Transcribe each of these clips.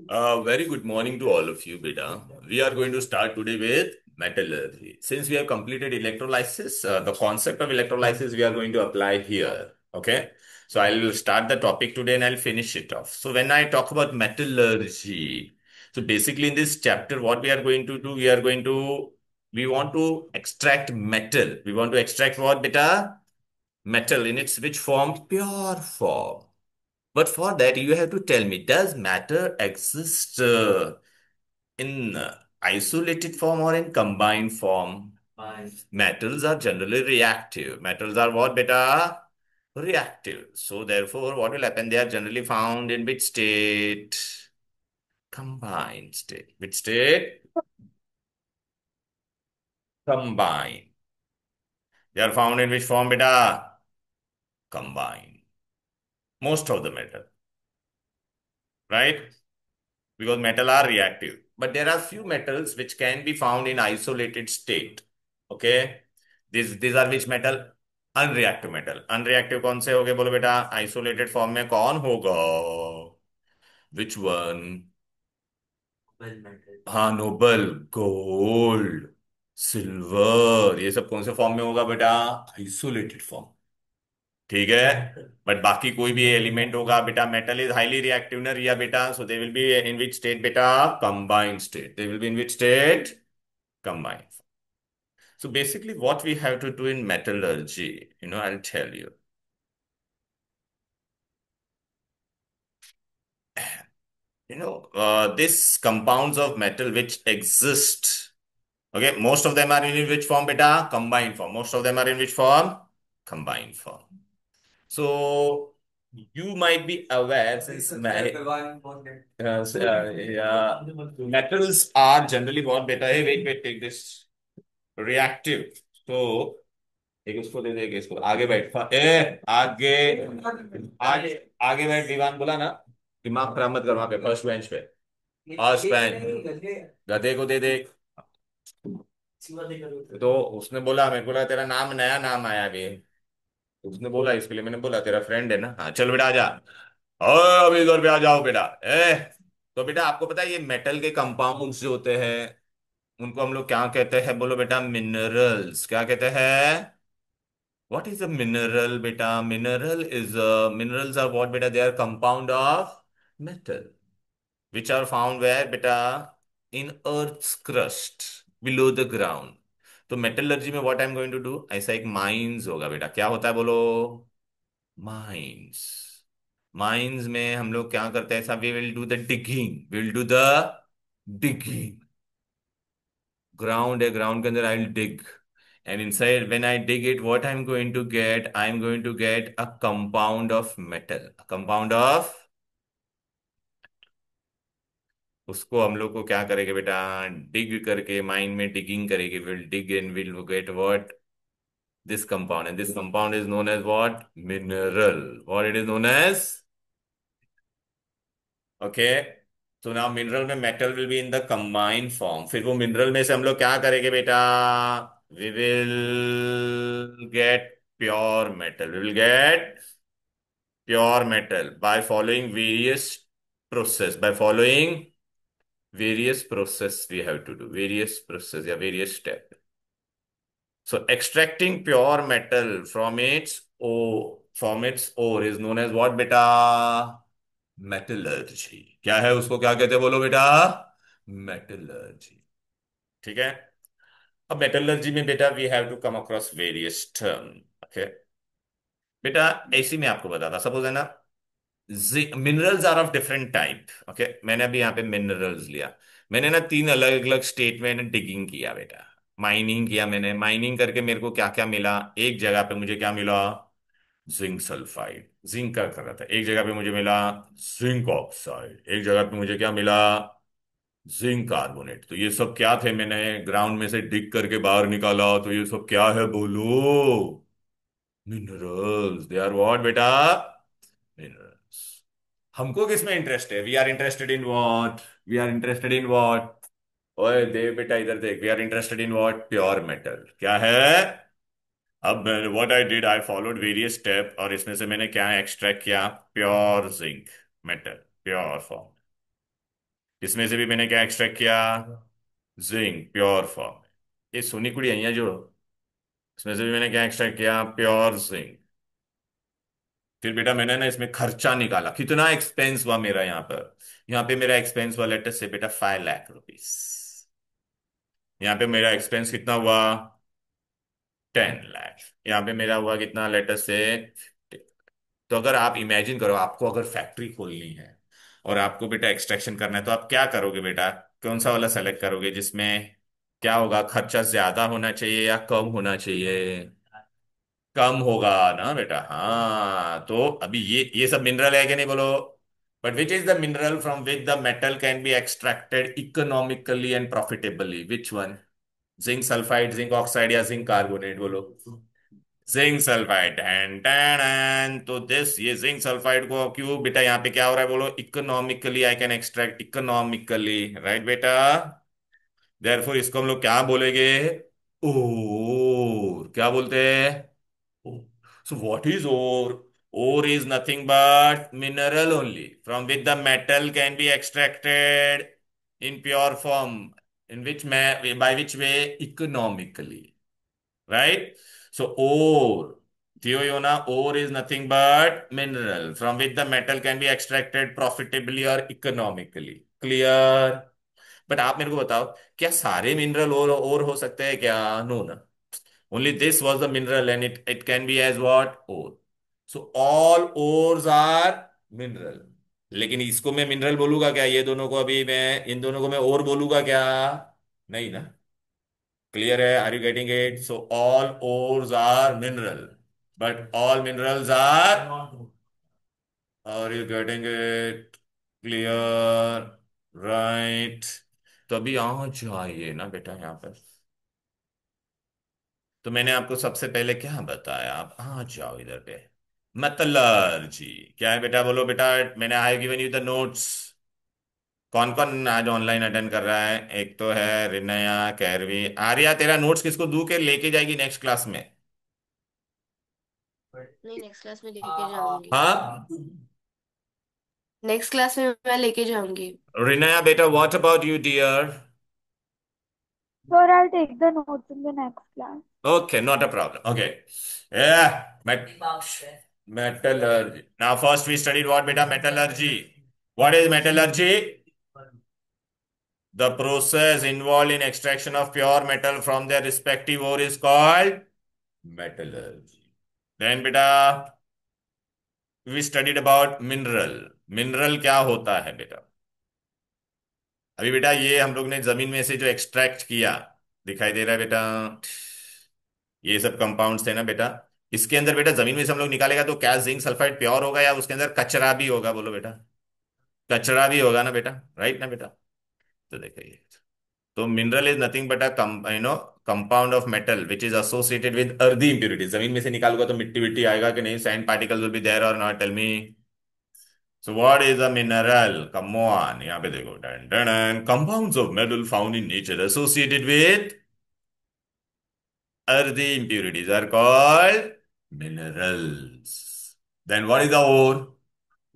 Very good morning to all of you, beta. We are going to start today with metallurgy. Since we have completed electrolysis, the concept of electrolysis we are going to apply here. Okay. So I'll start the topic today and I'll finish it off. So when I talk about metallurgy, so basically in this chapter, what we are going to do, we want to extract metal. We want to extract what, beta? Metal in its which form? Pure form. But for that, you have to tell me, does matter exist in isolated form or in combined form? Fine. Metals are generally reactive. Metals are what, beta? Reactive. So therefore, what will happen? They are generally found in which state? Combined state. Which state? Combined. They are found in which form, beta? Combined. Most of the metal, right? Because metal are reactive. But there are few metals which can be found in isolated state. Okay. These are which metal? Unreactive metal. Unreactive कौन से हो गए बोलो बेटा? Isolated form में कौन होगा? Which one? हाँ, नोबल. गोल्ड. सिल्वर. ये सब कौन से फॉर्म में होगा बेटा? Isolated form. ठीक है. बट बाकी कोई भी एलिमेंट होगा बेटा, मेटल इज हाईली रिएक्टिव ना रिया बेटा, so they will be in which state बेटा? Combined state. They will be in which state? Combined. So basically, what we have to do in metallurgy, I'll tell you. These compounds of metal which exist. Okay, most of them are in which form, beta? Combined form. Most of them are in which form? Combined form. So you might be aware since yeah, metals are generally what, beta? Hey, wait, take this. Reactive. So एक उसको दे दे, एक इसको. आगे बैठ. आगे. आगे. आगे बैठ. दीवान बोला ना. दिमाग खराब मत कर वहां पे फर्स्ट बेंच पे. First bench. गधे को दे दे. तो उसने बोला, मेरे को लगा तेरा नाम, नया नाम आया अभी. उसने बोला, इसके लिए मैंने बोला तेरा फ्रेंड है ना. हाँ चल बेटा आजा. अभी इधर पे आ जाओ बेटा. तो बेटा आपको पता है ये मेटल के कंपाउंड्स जो होते हैं उनको हम लोग क्या कहते हैं बोलो बेटा? मिनरल्स. क्या कहते हैं? What is a mineral, beta? Minerals are what, beta? They are compound of metal, which are found where, beta? In Earth's crust, below the ground. तो मेटलर्जी में what I am going to do, ऐसा एक mines होगा बेटा. क्या होता है बोलो? माइंस. माइंस में हम लोग क्या करते हैं? ऐसा we will do the digging. Will do the digging. Ground है, ग्राउंड के अंदर I will dig. And inside, when I dig it, what I'm going to get? I'm going to get a compound of metal. A compound of. उसको हम लोग को क्या करेंगे बेटा? डिग करके माइंड में डिगिंग करेंगे. Will dig and will get what? This compound. And this compound is known as what? Mineral. What it is known as? Okay. तो नाउ मिनरल में metal will be in the combined form. फिर वो mineral में से हम लोग क्या करेंगे बेटा? We will get pure metal. We will get pure metal by following various process we have to do various process, yeah, various step. So extracting pure metal from its ore is known as what beta? Metallurgy. क्या है उसको क्या कहते हैं बोलो बेटा? Metallurgy. ठीक है. अब मेटलर्जी में बेटा we have to come across various term. Okay. बेटा ऐसी मैं आपको बताता, सपोज है ना, minerals are of different type. Okay. मैंने अभी यहाँ पे मिनरल्स लिया. मैंने ना तीन अलग अलग स्टेट में डिगिंग किया बेटा. माइनिंग किया मैंने. माइनिंग करके मेरे को क्या क्या मिला? एक जगह पे मुझे क्या मिला? Zinc sulphide. जिंक का कर रहा था. एक जगह पे मुझे मिला जिंक ऑक्साइड. एक जगह पे मुझे क्या मिला? Zinc carbonate. तो ये सब क्या थे? मैंने ग्राउंड में से डिग करके बाहर निकाला. तो ये सब क्या है बोलो? मिनरल्स. दे आर व्हाट बेटा? मिनरल्स. हमको किस में इंटरेस्ट है? We are interested in what? We are interested in what? ओए देव बेटा इधर देख. We are interested in what? Pure metal. क्या है? अब what I did, I followed various step और इसमें से मैंने क्या एक्सट्रैक्ट किया? Pure zinc metal. Pure form. इसमें से भी मैंने क्या एक्सट्रैक्ट किया? Zinc pure form. ये सोनी कुड़ी है जो, इसमें से भी मैंने क्या एक्सट्रैक्ट किया? Pure zinc. फिर बेटा मैंने ना इसमें खर्चा निकाला, कितना एक्सपेंस हुआ मेरा यहाँ पे मेरा एक्सपेंस हुआ लेटर से बेटा 5 लाख रुपीस। यहाँ पे मेरा एक्सपेंस कितना हुआ? 10 लाख। यहाँ पे मेरा हुआ कितना लेटर से? तो अगर आप इमेजिन करो, आपको अगर फैक्ट्री खोलनी है और आपको बेटा एक्सट्रैक्शन करना है, तो आप क्या करोगे बेटा? कौन सा वाला सेलेक्ट करोगे जिसमें क्या होगा, खर्चा ज्यादा होना चाहिए या कम होना चाहिए? कम होगा ना बेटा। हाँ, तो अभी ये सब मिनरल है कि नहीं बोलो? But which is the mineral from which the metal can be extracted economically and profitably? Which one? Zinc sulphide, zinc oxide या जिंक कार्बोनेट? बोलो। Zinc sulphide. एंड तो दिस ये जिंक सल्फाइड को क्यों बेटा यहाँ पे क्या हो रहा है बोलो? Economically I can extract economically, right बेटा? देयरफॉर इसको हम लोग क्या बोलेंगे? ओर। क्या बोलते हैं? So what is ore? Ore is nothing but mineral only from which the metal can be extracted in pure form, in which by which way? Economically, right? So ore, Theoyona, ore is nothing but mineral from which the metal can be extracted profitably or economically. Clear? But आप मेरे को बताओ, क्या सारे mineral और हो सकते हैं क्या? नो ना। Only this was the mineral and it can be as what? Ore. So all ores are mineral. लेकिन इसको मैं मिनरल बोलूंगा क्या? ये दोनों को अभी मैं इन दोनों को मैं और बोलूंगा क्या? नहीं ना। क्लियर है? Are you getting it? So all ores are mineral, but all minerals are. Are you getting it? Clear? Right. तो अभी आ जाइए ना बेटा यहाँ पर। तो मैंने आपको सबसे पहले क्या बताया? आप आ जाओ इधर पे। मेटलर्जी क्या है बेटा? बोलो बेटा। मैंने I given you the notes. कौन कौन आज ऑनलाइन अटेंड कर रहा है? एक तो है रिनया, कैरवी, आर्या। तेरा नोट्स किसको दूं के लेके जाएगी नेक्स्ट क्लास में? नहीं, नेक्स्ट क्लास में लेके जाऊंगी। हाँ। नेक्स्ट क्लास में मैं लेके जाऊंगी। रिनया बेटा, what about you dear? Sure, I'll take the notes in the next class. Okay, not a problem. Okay. Yeah, metallurgy. Now, first we studied what, beta? Metallurgy. What is metallurgy? The process involved in extraction of pure metal from their respective ore is called metallurgy. Then, beta, we studied about mineral. Mineral क्या होता है बेटा? अभी बेटा ये हम लोग ने जमीन में से जो एक्सट्रैक्ट किया, दिखाई दे रहा है बेटा? ये सब कंपाउंड्स थे ना बेटा। इसके अंदर बेटा जमीन में से हम लोग निकालेगा तो क्या जिंक सल्फाइड प्योर होगा या उसके अंदर कचरा भी होगा? बोलो बेटा। कचरा भी होगा ना बेटा, राइट ना बेटा? तो देखिए, तो mineral is nothing but a compound of metal which is associated with earthy impurities. जमीन में से निकालूंगा तो मिट्टी विट्टी आएगा कि नहीं? Sand particles will be there or not? Tell me. So what is a mineral? Come on, यहाँ पे देखो। Done done, compounds of metal found in nature associated with earthy impurities are called minerals. Then what is the ore?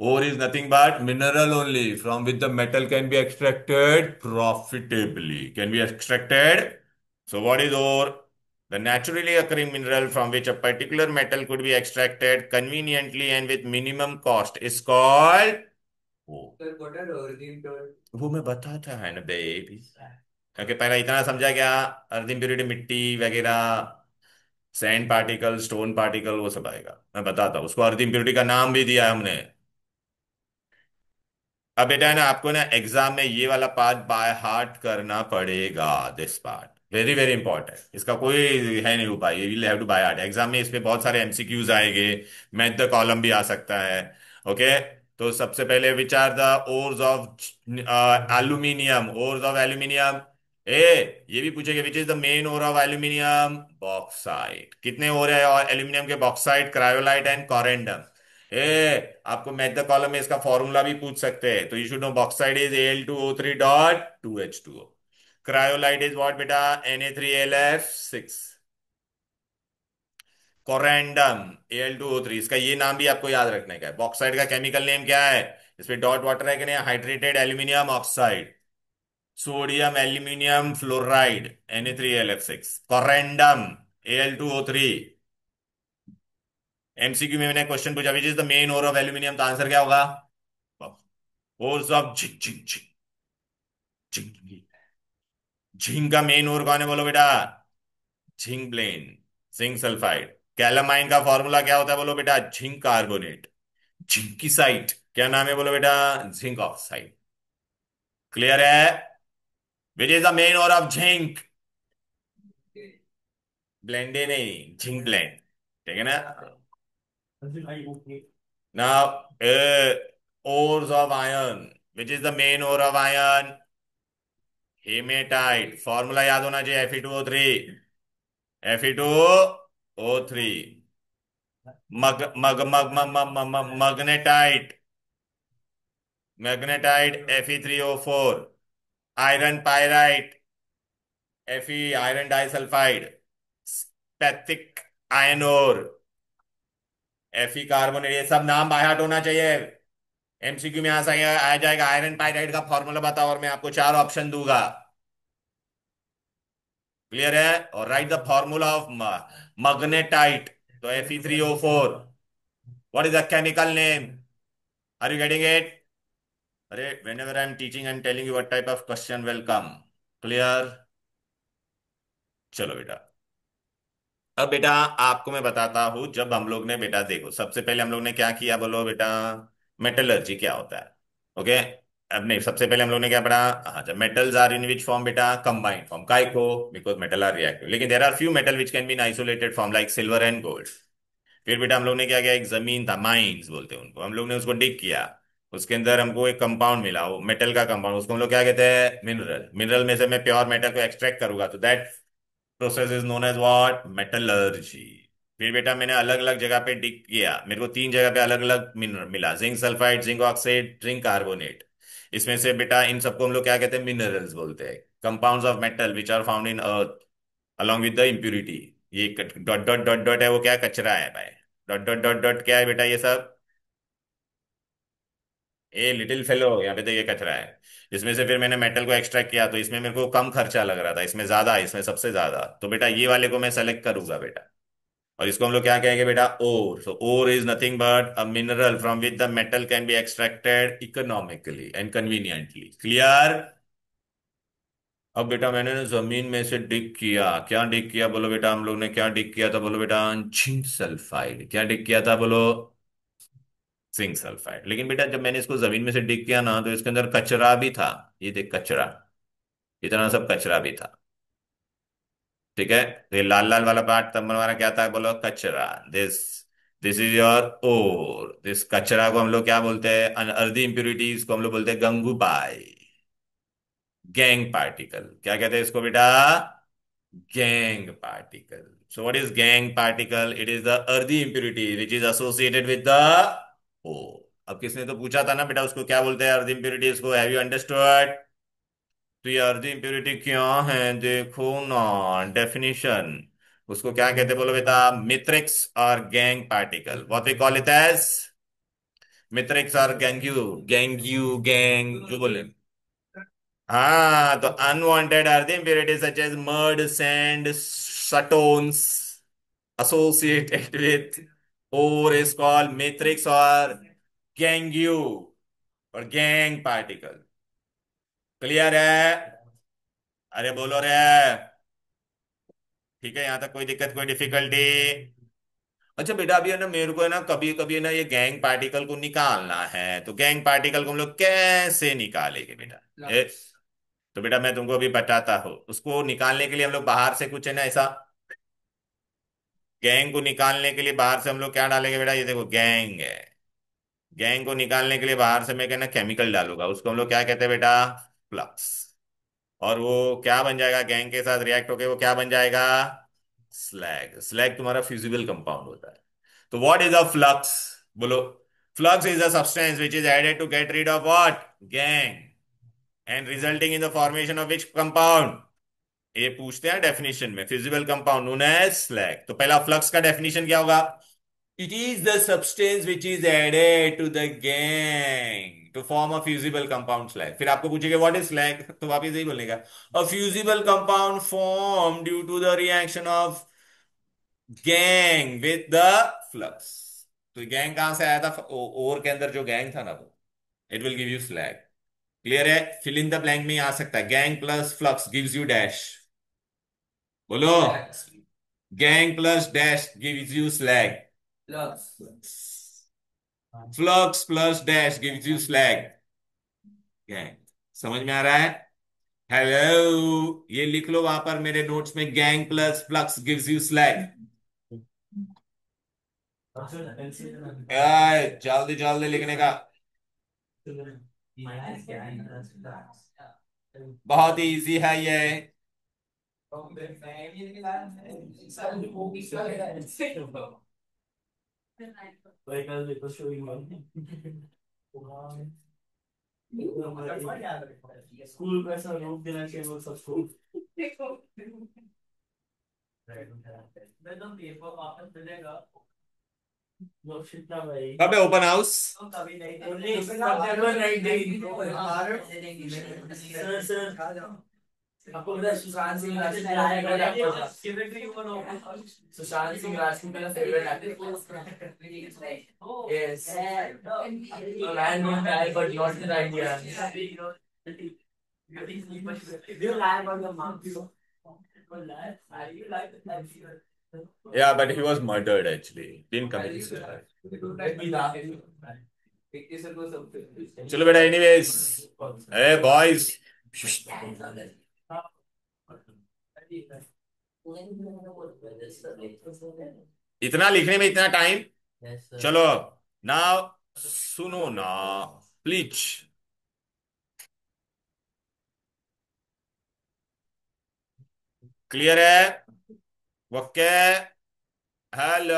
Ore is nothing but mineral only from which the metal can be extracted profitably. Can be extracted. So what is ore? The naturally occurring mineral from which a particular metal could be extracted conveniently and with minimum cost is called ore. Sir, what are earthy impurities? वो मैं बताता है ना baby. Okay, पहले इतना समझा क्या? अर्थ impurity मिट्टी वगैरह, सैंड पार्टिकल, स्टोन पार्टिकल, वो सब आएगा। मैं बताता हूँ, उसको अर्थ इम्प्योरिटी का नाम भी दिया है हमने। अब बेटा है ना, आपको ना एग्जाम में ये वाला पार्ट बाय हार्ट करना पड़ेगा। This part very very important, इसका कोई है नहीं उपाय। You will have to by heart. Exam में इस पे बहुत सारे एमसीक्यूज आएंगे, मैथ द कॉलम भी आ सकता है। ओके। तो सबसे पहले which are the ores of aluminium? Ores of aluminium. ए, ये भी पूछेगा which is the main ore of aluminium? Bauxite. कितने ओर है और एल्यूमिनियम के? Bauxite, cryolite and corundum. आपको मैथ द कॉलम में इसका फॉर्मूला भी पूछ सकते हैं, तो you should know bauxite is Al2O3 dot 2H2O। Cryolite is what बेटा? Na3Lf6। कोरेंडम Al2O3, इसका ये नाम भी आपको याद रखने का है। बॉक्साइड का केमिकल नेम क्या है? इस पे डॉट वाटर है कि नहीं? Hydrated aluminium oxide. Sodium aluminium fluoride Na3LF6, corundum Al2O3। MCQ में मैंने क्वेश्चन पूछा which is the main ore of aluminium, तो आंसर क्या होगा? Ores of zinc zinc zinc zinc. Zinc का मेन ओर कौन है बोलो बेटा? Zinc blende, zinc sulphide. Calamine का फॉर्मूला क्या होता है बोलो बेटा? Zinc carbonate. जिंकीसाइट क्या नाम है बोलो बेटा? Zinc oxide. क्लियर है? Which is the main ore of zinc? Blende नहीं, जिंक ब्लेंड। ठीक है ना? Now ores of iron, which is the main ore of iron? Haematite. Formula याद होना चाहिए, Fe2O3। Fe2O3। Mag mag mag mag mag mag magnetite. Magnetite Fe3O4। Iron pyrite Fe, iron disulphide. Spathic iron ore Fe carbonate. ये सब नाम by heart होना चाहिए। MCQ में आ जाएगा आयरन पायराइड का फॉर्मूला बताओ, और मैं आपको चार ऑप्शन दूंगा। क्लियर है? और write the formula of magnetite. तो Fe3O4। What is the chemical name? Are you getting it? अरे whenever I am teaching, I am telling you what type of question will come. Clear? चलो बेटा, अब बेटा आपको मैं बताता हूं। जब हम लोग ने बेटा देखो, सबसे पहले हम लोग ने क्या किया बोलो बेटा? मेटलर्जी क्या होता है? ओके। अब नहीं, सबसे पहले हम लोग ने क्या पढ़ा? हाँ, जब metals are in which form बेटा? Combined form. काय को? Because metal are reactive. लेकिन there are few metal which can be in isolated form, like silver and gold. फिर बेटा हम लोग ने क्या किया? एक जमीन था, माइंस बोलते हैं उनको, हम लोग ने उसको डिग किया। उसके अंदर हमको एक कंपाउंड मिला, वो मेटल का कंपाउंड, उसको हम लोग क्या कहते हैं? मिनरल। मिनरल में से मैं प्योर मेटल को एक्सट्रैक्ट करूंगा, तो that process is known as what? Metallurgy. फिर बेटा मैंने अलग अलग जगह पे डिग किया, मेरे को तीन जगह पे अलग अलग मिनरल मिला, zinc sulphide, zinc oxide, zinc carbonate. इसमें से बेटा इन सबको हम लोग क्या कहते हैं? मिनरल्स बोलते हैं। Compounds of metal which are found in earth along with the impurity. ये डॉट डॉट डॉट डॉट है, वो क्या? कचरा है भाई। डॉट डॉट डॉट डॉट क्या है बेटा? ये सब ए लिटिल फेलो, यहाँ पे तो ये कचरा है। इसमें से फिर मैंने मेटल को एक्सट्रैक्ट किया, तो इसमें मेरे को कम खर्चा लग रहा था, इसमें ज्यादा, इसमें सबसे ज्यादा, तो बेटा ये वाले को मैं सेलेक्ट करूंगा बेटा। और इसको हम लोग क्या कहेंगे बेटा? Ore. So ore is nothing but a mineral from which the metal can be extracted economically and conveniently. Clear? अब बेटा मैंने ना जमीन में से डिग किया, क्या डिग किया बोलो बेटा? हम लोग ने क्या डिग किया था बोलो बेटा? Zinc sulphide. क्या डिग किया था बोलो? Zinc sulphide. लेकिन बेटा जब मैंने इसको जमीन में से डिग किया ना, तो इसके अंदर कचरा भी था। ये देख कचरा, इतना सब कचरा भी था। ठीक है? तो ये लाल लाल वाला पार्ट तब हमारा क्या था बोलो? कचरा। This this is your ore. This कचरा को हम लोग क्या बोलते हैं? अनअर्दी इंप्यूरिटीज को हम लोग बोलते हैं गंगूबाई। Gangue particle. क्या कहते हैं इसको बेटा? Gangue particle. So what is gangue particle? It is the earthy impurity which is associated with the ore. अब किसने तो पूछा था ना बेटा, उसको क्या बोलते हैं? अर्दी impurities को। Have you understood? तो ये अर्दी impurity क्या है देखो ना, डेफिनेशन। उसको क्या कहते हैं बोलो बेटा? Matrix or gangue particle. What we call it as? Matrix or gangue gangue जो बोले। हाँ, तो unwanted earth impurities such as mud, sand, stones associated with ore is called matrix or gangue और गैंग पार्टिकल। क्लियर है? अरे बोलो रे। ठीक है, यहां तक कोई दिक्कत, कोई डिफिकल्टी? अच्छा बेटा, अभी है ना, मेरे को है ना, कभी कभी है ना, ये गैंग पार्टिकल को निकालना है, तो गैंग पार्टिकल को हम लोग कैसे निकालेंगे बेटा? तो बेटा मैं तुमको अभी बताता हूँ। उसको निकालने के लिए हम लोग बाहर से कुछ है ना ऐसा, गैंग को निकालने के लिए बाहर से हम लोग क्या डालेंगे बेटा? ये देखो गैंग है। गैंग को निकालने के लिए बाहर से मैं कहना केमिकल डालूंगा, उसको हम लोग क्या कहते हैं बेटा? फ्लक्स। और वो क्या बन जाएगा? गैंग के साथ रिएक्ट होके वो क्या बन जाएगा? स्लैग। स्लैग तुम्हारा फ्यूजिबल कंपाउंड होता है। तो व्हाट इज अ फ्लक्स बोलो? Flux is a substance which is added to get rid of what? Gangue, and resulting in the formation of which compound? ये पूछते हैं डेफिनेशन में, fusible compound known as slag. तो पहला flux का definition क्या होगा? It is the substance which is added to the gang to form a fusible compound slag. फिर आपको पूछेगा व्हाट इज slag, तो वापिस यही बोलेगा a fusible compound formed due to the reaction of gang with the flux. तो gang कहां से आया था? ओर के अंदर जो गैंग था ना वो, it will give you slag. Clear है? फिल इन द ब्लैंक में ही आ सकता है, gangue plus flux gives you dash. बोलो. Gangue plus dash gives you slag. Flux plus dash gives you slag. Gangue. समझ में आ रहा है? हेलो, ये लिख लो वहां पर मेरे नोट्स में, gang plus flux gives you slag. जल्दी जल्दी लिखने का. बहुत ही इजी है ये. स्कूल में ऐसा रोक देना चाहिए वो सबको। पेपर वापस मिलेगा। वो शिटना भाई। कब है ओपन हाउस? कभी नहीं। September 19। सर सर आपको पता है सुशांत सिंह राजपूत आएगा। सुशांत सिंह राजपूत मेरा favourite actor. Yes. Man will die but not in India. Do you lie about your mom? Are you like Yeah, but he was murdered actually. Didn't commit suicide. चलो बेटा, anyways. ए boys, इतना लिखने में इतना टाइम? चलो. Now सुनो ना, please. Clear है? ओके. हेलो.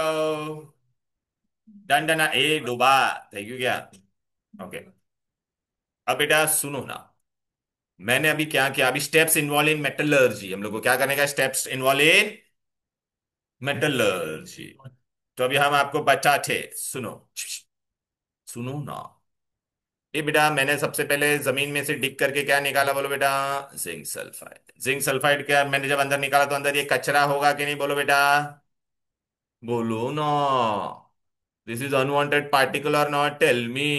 डन डन ए डूबा. थैंक यू क्या? ओके. अब बेटा सुनो ना, मैंने अभी क्या किया, अभी स्टेप्स इन्वॉल्व इन मेटलर्जी. हम लोग को क्या करने का? Steps involve in metallurgy. तो अभी हम आपको बताते, सुनो. सुनो ना. ये बेटा मैंने सबसे पहले जमीन में से डिग करके क्या निकाला? बोलो बेटा. Zinc sulphide. जिंक सल्फाइड क्या मैंने जब अंदर निकाला तो अंदर ये कचरा होगा कि नहीं? बोलो बेटा. बोलो ना. This is unwanted particle or not? Tell me.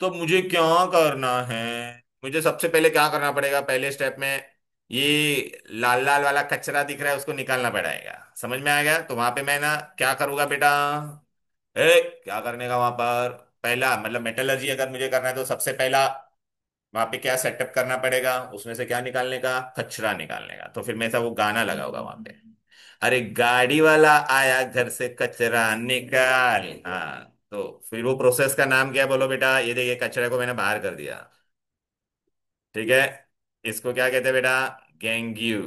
तो मुझे क्या करना है? मुझे सबसे पहले क्या करना पड़ेगा पहले स्टेप में? ये लाल लाल वाला कचरा दिख रहा है, उसको निकालना पड़ेगा. समझ में आ गया? तो वहां पे मैं ना क्या करूंगा बेटा? क्या करने का वहां पर? पहला मतलब मेटलर्जी अगर मुझे करना है तो सबसे पहला वहां पे क्या सेटअप करना पड़ेगा? उसमें से क्या निकालने का? कचरा निकालने का. तो फिर मैं ऐसा वो गाना लगा होगा वहां पे, अरे गाड़ी वाला आया घर से कचरा निकाल. हाँ. तो फिर वो प्रोसेस का नाम क्या है? बोलो बेटा. ये देखिए, कचरे को मैंने बाहर कर दिया. ठीक है. इसको क्या कहते हैं बेटा? गैंग्यू.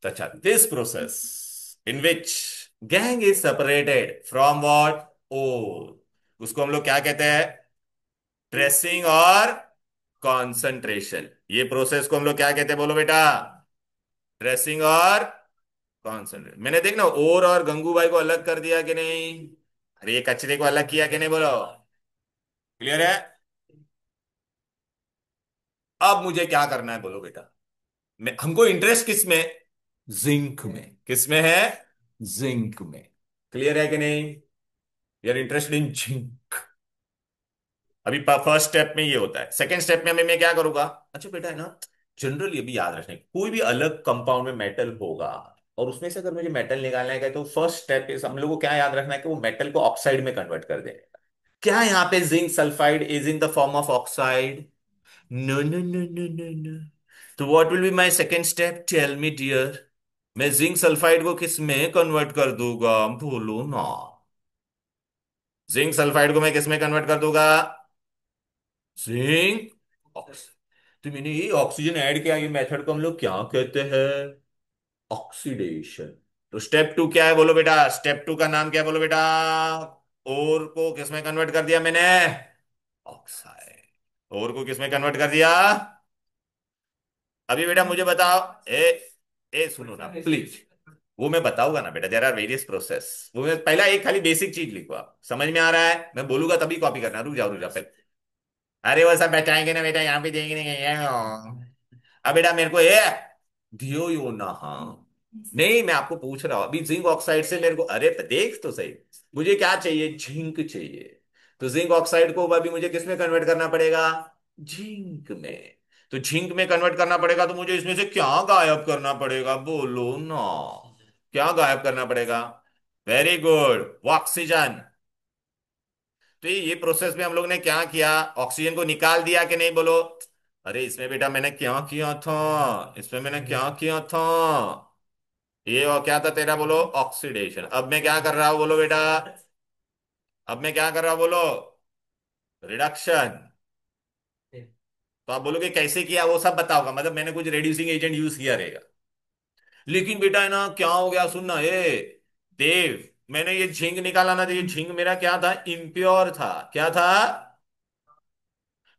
तो अच्छा, this process in which gangue is separated from what? Ore. उसको हम लोग क्या कहते हैं? ट्रेसिंग और कॉन्सेंट्रेशन. ये प्रोसेस को हम लोग क्या कहते हैं? बोलो बेटा. ट्रेसिंग और कॉन्सेंट्रेशन. मैंने देख ना और गंगूबाई को अलग कर दिया कि नहीं? अरे ये कचरे को अलग किया कि नहीं? बोलो. क्लियर है? अब मुझे क्या करना है? बोलो बेटा. हमको इंटरेस्ट किस में? जिंक में. किस में है? जिंक में. क्लियर है कि नहीं? यार इंटरेस्टेड इन जिंक. अभी फर्स्ट स्टेप में ये होता है. सेकंड स्टेप में मैं क्या करूंगा? अच्छा बेटा है ना, जनरली अभी याद रखना है, कोई भी अलग कंपाउंड में मेटल होगा और उसमें से अगर मुझे मेटल निकालना है तो फर्स्ट स्टेप इज हम लोग को क्या याद रखना है कि वो मेटल को ऑक्साइड में कन्वर्ट कर दे. क्या यहाँ पे zinc sulphide is in the form of oxide? No no no no no no. तो what will be my second step? Tell me dear. मैं जिंक सल्फाइड को किस में कन्वर्ट कर दूंगा? बोलो ना. जिंक सल्फाइड को मैं किस में कन्वर्ट कर दूंगा? Zinc oxide. तो मैंने ये ऑक्सीजन ऐड किया, ये मेथड को हम लोग क्या कहते हैं? ऑक्सीडेशन. तो स्टेप टू क्या है? बोलो बेटा. स्टेप टू का नाम क्या है? बोलो बेटा. और को किस में कन्वर्ट कर दिया मैंने? ऑक्साइड. और को किस में कन्वर्ट कर दिया? अभी बेटा मुझे बताओ. ए ए सुनो ना प्लीज. वो मैं बताऊंगा ना बेटा, देयर आर वेरियस प्रोसेस। वो मैं पहला एक खाली बेसिक चीज लिखो, आप समझ में आ रहा है, मैं बोलूंगा तभी कॉपी करना, रुक जाओ पहले। अरे वो सब बताएंगे ना बेटा, यहाँ पे देंगे नहीं। अब बेटा मेरे को ये दियो यो ना, हाँ नहीं मैं आपको पूछ रहा हूँ अभी जिंक ऑक्साइड से मेरे को, अरे देख तो सही, मुझे क्या चाहिए, जिंक चाहिए। तो जिंक ऑक्साइड को अभी मुझे किस में कन्वर्ट करना पड़ेगा, जिंक में। तो जिंक में कन्वर्ट करना पड़ेगा तो मुझे इसमें से क्या गायब करना पड़ेगा, बोलो ना। क्या गायब करना पड़ेगा, वेरी गुड, ऑक्सीजन। तो ये प्रोसेस में हम लोग ने क्या किया, ऑक्सीजन को निकाल दिया कि नहीं, बोलो। अरे इसमें बेटा मैंने क्या किया था, इसमें मैंने क्या किया था, ये और क्या था तेरा, बोलो ऑक्सीडेशन। अब मैं क्या कर रहा हूं बोलो बेटा, अब मैं क्या कर रहा हूं बोलो, रिडक्शन। तो आप बोलोगे कैसे किया, वो सब बताओगा, मतलब मैंने कुछ रेड्यूसिंग एजेंट यूज किया रहेगा। लेकिन बेटा है ना क्या हो गया, सुनना ये देव, मैंने ये झिंक निकाला ना, तो ये झिंक मेरा क्या था, इम्प्योर था, क्या था।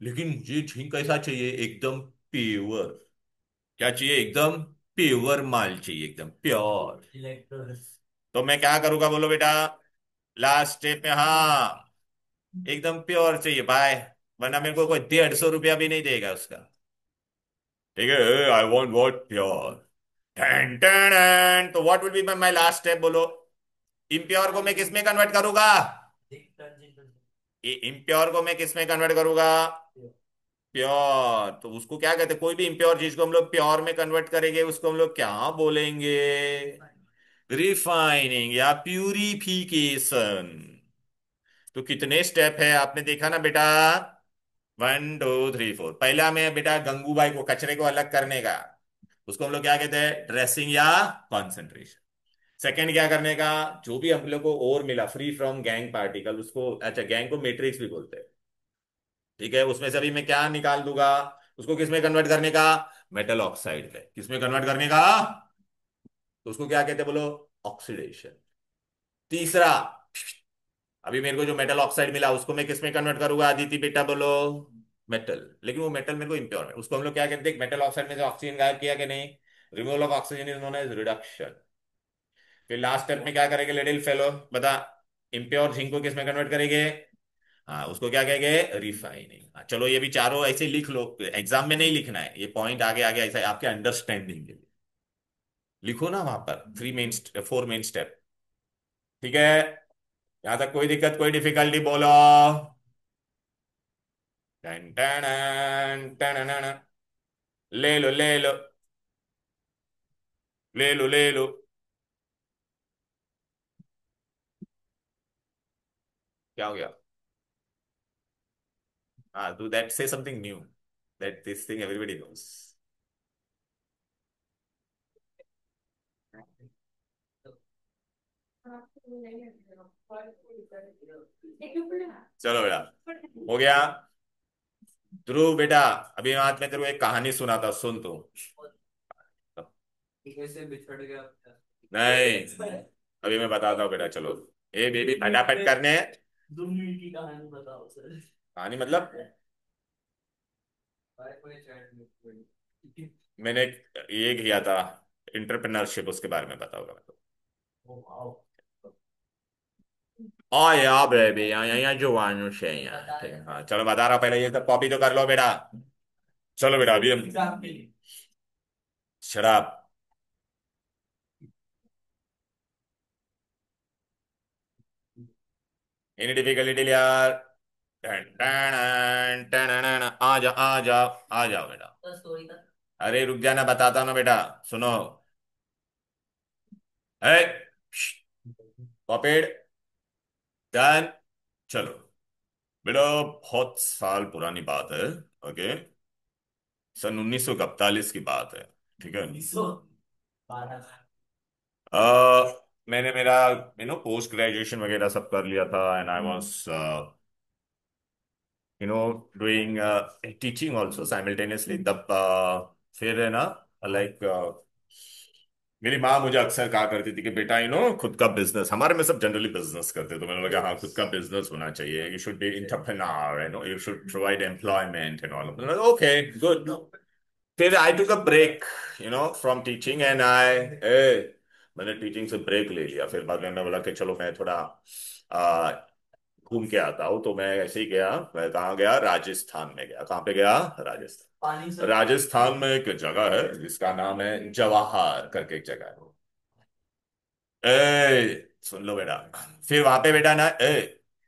लेकिन मुझे झिंक कैसा चाहिए, एकदम प्योर। क्या चाहिए, एकदम प्योर माल चाहिए, एकदम प्योर। तो मैं क्या करूंगा बोलो बेटा, लास्ट स्टेप में, हाँ एकदम प्योर चाहिए भाई, वरना मेरे को कोई 150 रुपया भी नहीं देगा उसका। ठीक है, आई वॉन्ट वॉट प्योर। तो what will be my last step बोलो, इम्प्योर को मैं किस में कन्वर्ट करूंगा, इम्प्योर को मैं किस में कन्वर्ट करूंगा, प्योर। तो उसको क्या कहते हैं, कोई भी इम्प्योर चीज को हम लोग प्योर में कन्वर्ट करेंगे उसको हम लोग क्या बोलेंगे, रिफाइनिंग या प्यूरिफिकेशन। तो कितने स्टेप है आपने देखा ना बेटा, 1 2 3 4। पहला में बेटा गंगूबाई को, कचरे को अलग करने का, उसको हम लोग क्या कहते हैं, ड्रेसिंग या कॉन्सेंट्रेशन। सेकंड क्या करने का, जो भी हम लोग को और मिला फ्री फ्रॉम गैंग पार्टिकल, उसको अच्छा गैंग को मैट्रिक्स भी बोलते हैं। ठीक है, उसमें से अभी मैं क्या निकाल दूंगा, उसको किस में कन्वर्ट करने का, मेटल ऑक्साइड में, किस में कन्वर्ट करने का, तो उसको क्या कहते हैं बोलो, ऑक्सीडेशन। तीसरा, अभी मेरे को जो मेटल ऑक्साइड मिला उसको मैं किस में कन्वर्ट करूंगा आदिति बेटा बोलो, मेटल। लेकिन वो मेटल मेरे को इम्प्योर है, उसको हम लोग क्या कहते हैं, मेटल ऑक्साइड में से ऑक्सीजन गायब किया कि नहीं, removal of oxygen is known as reduction. फिर लास्ट स्टेप में क्या करेंगे लिटिल फेलो, बता, इम्प्योर जिंक को किस में कन्वर्ट करेंगे, हाँ उसको क्या कहेंगे, रिफाइनिंग। चलो ये भी चारों ऐसे लिख लो, एग्जाम में नहीं लिखना है, ये पॉइंट आगे आगे ऐसा आपके अंडरस्टैंडिंग के लिए लिखो ना वहां पर, 4 मेन स्टेप। ठीक है, यहां तक कोई दिक्कत कोई डिफिकल्टी बोलो। टन टन टन टन टन। ले लो ले लो, ले लो ले लो। क्या हो गया, हाँ डू दैट, से something new, that this thing everybody knows. चलो बेटा, हो गया। ध्रुव बेटा, अभी आज मैं तेरे को एक कहानी सुनाता, सुन तू। कैसे बिछड़ गया। नहीं, अभी मैं बताता हूँ बेटा, चलो। ए बेबी फटाफट करने, 2 मिनट की कहानी बताओ सर। कहानी मतलब, कोई चैट में। मैंने ये किया था, इंटरप्रेन्योरशिप, उसके बारे में बताऊंगा मैं तो। Oh wow. हाँ यार बेबी, यहाँ जो से यहाँ, ठीक है, हाँ चलो बता रहा हूँ, पहले ये सब कॉपी तो कर लो बेटा। चलो बेटा अभी हम, एग्जाम के लिए। शराब। एनी डिफिकल्टी यार, टन टन टन टन, आ जाओ आ जाओ, आ जाओ बेटा। तो स्टोरी का। अरे रुक जाना, बताता हूँ ना बेटा, सुनो। है, कॉपीड, डन। चलो बेटा, बहुत साल पुरानी बात है, ओके, सन 1941 की बात है, ठीक है। 1912। मैंने मेरा पोस्ट ग्रेजुएशन वगैरह सब कर लिया था, and I was doing teaching also simultaneously तब। फिर है ना, लाइक मेरी माँ मुझे अक्सर कहा करती थी कि बेटा खुद का बिजनेस, हमारे में सब जनरली बिजनेस करते, तो मैंने लगा हाँ खुद का बिजनेस होना चाहिए, you should be entrepreneur, you should provide employment and all, okay good. फिर I took a break from teaching, and I, मैंने टीचिंग से ब्रेक ले लिया। फिर बाद में मैं बोला कि चलो मैं थोड़ा आ, घूम के आता हूँ। तो मैं ऐसे ही गया। मैं कहाँ गया? राजस्थान में गया। कहाँ पे गया? पानी राजस्थान। से राजस्थान में एक जगह है जिसका नाम है जवाहर करके एक जगह है। सुन लो बेटा। फिर वहां पे बेटा ना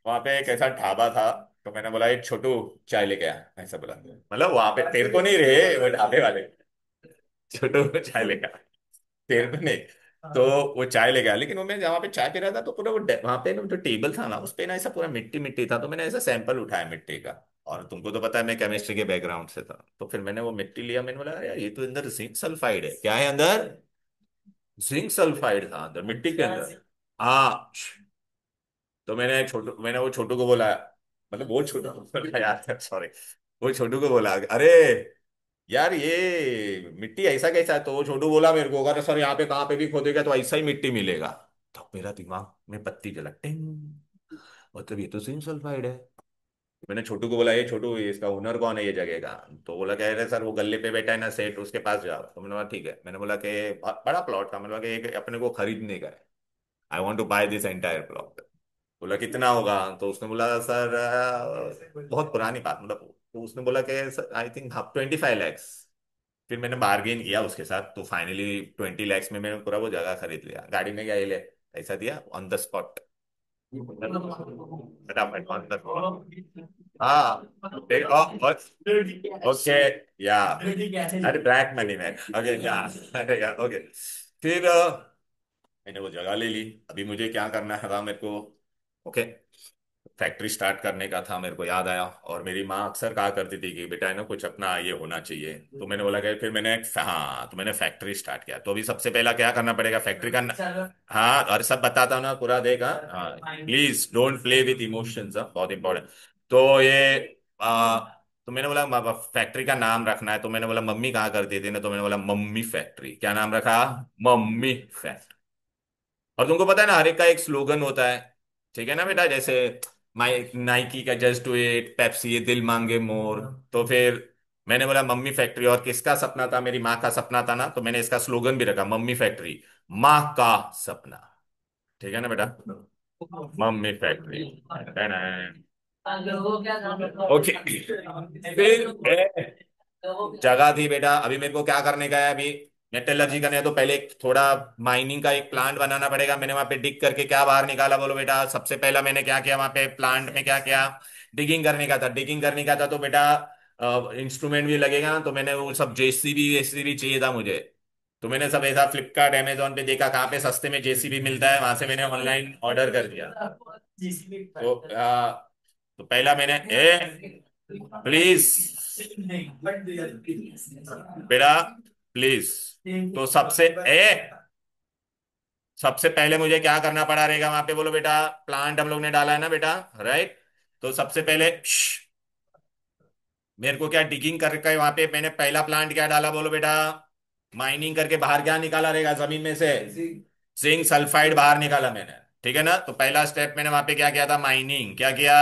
वहां पे एक ऐसा ढाबा था। तो मैंने बोला एक छोटू चाय लेके आ, ऐसा बोला। मतलब वहां पे तेरे को नहीं रहे वो ढाबे वाले। छोटू को चाय लेके आ, तेरे को नहीं। तो वो चाय ले गया। लेकिन वो मैं जहाँ पे चाय पी रहा था तो पूरा वो वहां पे ना जो टेबल था ना उस पे ना ऐसा पूरा मिट्टी मिट्टी था। तो मैंने ऐसा सैंपल उठाया मिट्टी का। और तुमको तो पता है मैं केमिस्ट्री के बैकग्राउंड से था। तो फिर मैंने वो मिट्टी लिया। मैंने बोला, "अरे यार ये तो अंदर जिंक सल्फाइड है। क्या है अंदर? जिंक सल्फाइड था अंदर मिट्टी के अंदर। हाँ। तो मैंने वो छोटू को बोला। मतलब वो छोटू को बोला यार, सॉरी। वो छोटू को बोला, अरे यार ये मिट्टी ऐसा कैसा है? तो वो छोटू बोला मेरे को, अगर सर यहाँ पे कहाँ पे भी खोदेगा तो ऐसा ही मिट्टी मिलेगा। तो मेरा दिमाग में बत्ती जला टिंग। मतलब ये तो जिंक सल्फाइड है। मैंने छोटू को बोला, ये छोटू ये इसका ओनर कौन है ये जगह का? तो बोला कह रहे सर वो गल्ले पे बैठा है ना सेठ, उसके पास जाओ। तो मैंने बोला ठीक है। मैंने बोला कि बड़ा प्लॉट था। मैंने बोला कि अपने को खरीदने का है। I want to buy this entire plot. बोला कितना होगा? तो उसने बोला सर बहुत पुरानी बात मतलब। तो उसने बोला कि आई थिंक 25 लैक्स। फिर मैंने बार्गेन किया उसके साथ। तो फाइनली 20 लैक्स में मैंने पूरा वो जगह खरीद लिया। गाड़ी में क्या ये ले ऐसा दिया ऑन द स्पॉट। फटाफट ऑन द स्पॉट। हाँ। ओके। या अरे ब्लैक मनी में ओके या ओके। फिर मैंने वो जगह ले ली। अभी मुझे क्या करना था मेरे को? ओके। फैक्ट्री स्टार्ट करने का था मेरे को याद आया। और मेरी माँ अक्सर कहा करती थी कि बेटा है ना कुछ अपना ये होना चाहिए। तो मैंने बोला कि फिर हाँ तो मैंने फैक्ट्री स्टार्ट किया। तो अभी सबसे पहला क्या करना पड़ेगा फैक्ट्री का हाँ और सब बताता हूँ ना पूरा देगा। हाँ please don't play with emotions, बहुत इंपॉर्टेंट। तो ये तो मैंने बोला फैक्ट्री का नाम रखना है। तो मैंने बोला मम्मी कहाँ करती थी ना। तो मैंने बोला मम्मी फैक्ट्री। क्या नाम रखा? Mummy factory. और तुमको पता है ना हर एक का एक स्लोगन होता है। ठीक है ना बेटा? जैसे माई नाइकी का जस्ट डू इट, पेप्सी ये दिल मांगे मोर। तो फिर मैंने बोला मम्मी फैक्ट्री। और किसका सपना था? मेरी माँ का सपना था ना। तो मैंने इसका स्लोगन भी रखा मम्मी फैक्ट्री, माँ का सपना। ठीक है ना बेटा? मम्मी फैक्ट्री है ना। लोगों क्या काम है? ओके। फिर जगह थी बेटा। अभी मेरे को क्या करने का है? अभी मेटलर्जी करने है तो पहले एक थोड़ा माइनिंग का एक प्लांट बनाना पड़ेगा। मैंने वहां पे डिग करके क्या बाहर निकाला बोलो बेटा? सबसे पहला मैंने क्या किया वहां पे प्लांट में? क्या किया? डिगिंग करने का था। डिगिंग करने का था तो बेटा इंस्ट्रूमेंट भी लगेगा ना। तो मैंने वो सब जेसीबी वेसीबी चाहिए था मुझे। तो मैंने सब ऐसा फ्लिपकार्ट अमेजोन पे देखा कहाँ पे सस्ते में जेसीबी मिलता है। वहां से मैंने ऑनलाइन ऑर्डर कर दिया। तो तो पहला मैंने प्लीज बेटा प्लीज। तो सबसे पहले मुझे क्या करना पड़ा रहेगा वहां पे बोलो बेटा? प्लांट हम लोग ने डाला है ना बेटा, राइट? तो सबसे पहले मेरे को क्या डिगिंग करके वहां पे मैंने पहला प्लांट क्या डाला बोलो बेटा? माइनिंग करके बाहर क्या निकाला रहेगा जमीन में से? जिंक सल्फाइड बाहर निकाला मैंने। ठीक है ना? तो पहला स्टेप मैंने वहां पे क्या किया था? माइनिंग। क्या किया?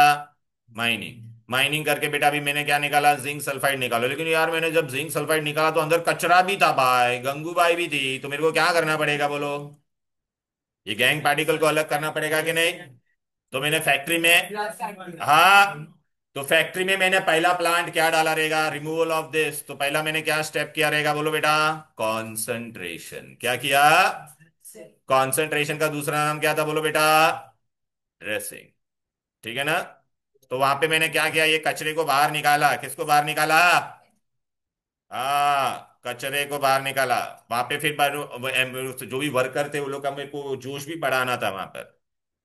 माइनिंग। माइनिंग करके बेटा अभी मैंने क्या निकाला? जिंक सल्फाइड निकालो। लेकिन यार मैंने जब जिंक सल्फाइड निकाला तो अंदर कचरा भी था भाई, गंगूबाई भी थी। तो मेरे को क्या करना पड़ेगा बोलो? ये गैंग पार्टिकल को अलग करना पड़ेगा कि नहीं? तो मैंने फैक्ट्री में हाँ तो फैक्ट्री में मैंने पहला प्लांट क्या डाला रहेगा? Removal of this. तो पहला मैंने क्या स्टेप किया रहेगा बोलो बेटा? कॉन्सेंट्रेशन। क्या किया? कॉन्सेंट्रेशन का दूसरा नाम क्या था बोलो बेटा? ड्रेसिंग। ठीक है ना? तो वहां पे मैंने क्या किया? ये कचरे को बाहर निकाला। किसको बाहर निकाला? हाँ कचरे को बाहर निकाला। वहां पे फिर जो भी वर्कर थे वो लोग का मेरे को जोश भी बढ़ाना था वहां पर।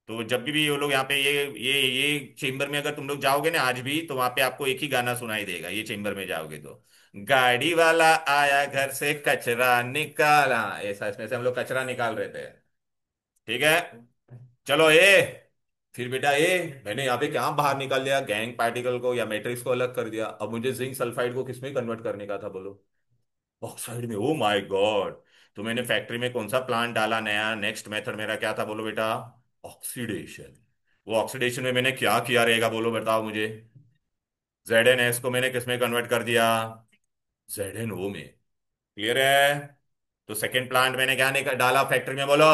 तो जब भी वो लोग यहाँ पे ये चेम्बर में अगर तुम लोग जाओगे ना आज भी तो वहां पे आपको एक ही गाना सुनाई देगा ये चेम्बर में जाओगे तो। गाड़ी वाला आया घर से कचरा निकाला, ऐसा इसमें से हम लोग कचरा निकाल रहे थे। ठीक है? चलो फिर बेटा मैंने यहाँ पे क्या बाहर निकाल दिया? गैंग पार्टिकल को या मैट्रिक्स को अलग कर दिया। अब मुझे जिंक सल्फाइड को किसमें कन्वर्ट करने का था बोलो? ऑक्साइड में। Oh my God. तो मैंने फैक्ट्री में कौन सा प्लांट डाला नया? नेक्स्ट मेथड मेरा क्या था बोलो बेटा? ऑक्सीडेशन। वो ऑक्सीडेशन में मैंने क्या किया रहेगा बोलो बताओ मुझे? ZnS को मैंने किसमें कन्वर्ट कर दिया? ZnO में। क्लियर है? तो सेकंड प्लांट मैंने क्या नहीं डाला फैक्ट्री में, बोलो।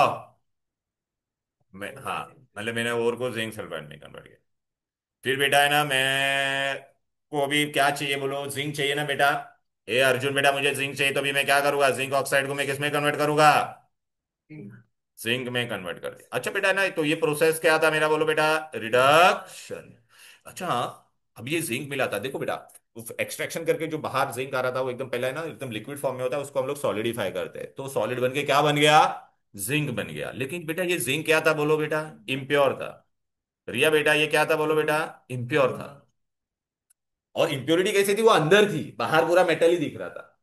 मैं, हाँ, मतलब मैंने ओर को जिंक सल्फाइड में कन्वर्ट किया। फिर बेटा है ना, मैं को अभी क्या चाहिए बोलो, जिंक चाहिए ना बेटा। ए अर्जुन बेटा, मुझे जिंक चाहिए, तो अभी मैं क्या करूंगा, जिंक ऑक्साइड को मैं किस में कन्वर्ट करूंगा, जिंक में कन्वर्ट कर दिया। अच्छा बेटा ना, तो ये प्रोसेस क्या था मेरा, बोलो बेटा, रिडक्शन। अच्छा अब ये जिंक मिला था, देखो बेटा, एक्सट्रैक्शन करके जो बाहर जिंक आ रहा था वो एकदम पहले है ना एकदम लिक्विड फॉर्म में होता है, उसको हम लोग सॉलिडिफाई करते हैं, तो सॉलिड बन के क्या बन गया, जिंक बन गया। लेकिन बेटा ये जिंक क्या था बोलो बेटा, इम्प्योर था। रिया बेटा ये क्या था बोलो बेटा, इम्प्योर था। और इम्प्योरिटी कैसी थी, वो अंदर थी, बाहर पूरा मेटल ही दिख रहा था।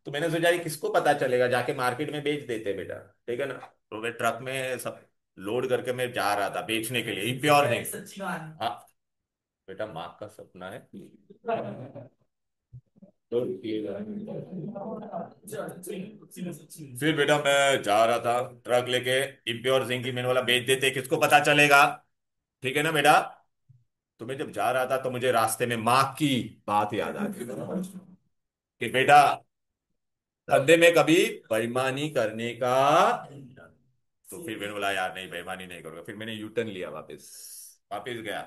तो मैंने सोचा ये किसको पता चलेगा, जाके मार्केट में बेच देते बेटा, ठीक है ना। तो मैं ट्रक में सब लोड करके मैं जा रहा था बेचने के लिए, इम्प्योर नहीं। हाँ बेटा, माँ का सपना है। फिर बेटा मैं जा रहा था ट्रक लेके, इम्प्योर जिंक की मैंने वाला बेच देते, किसको पता चलेगा, ठीक है ना बेटा। तो मैं जब जा रहा था तो मुझे रास्ते में माँ की बात याद आ गई कि बेटा, धंधे में कभी बेईमानी करने का। तो फिर मैंने बोला यार नहीं, बेईमानी नहीं करूंगा। फिर मैंने यू टर्न लिया, वापस वापस गया।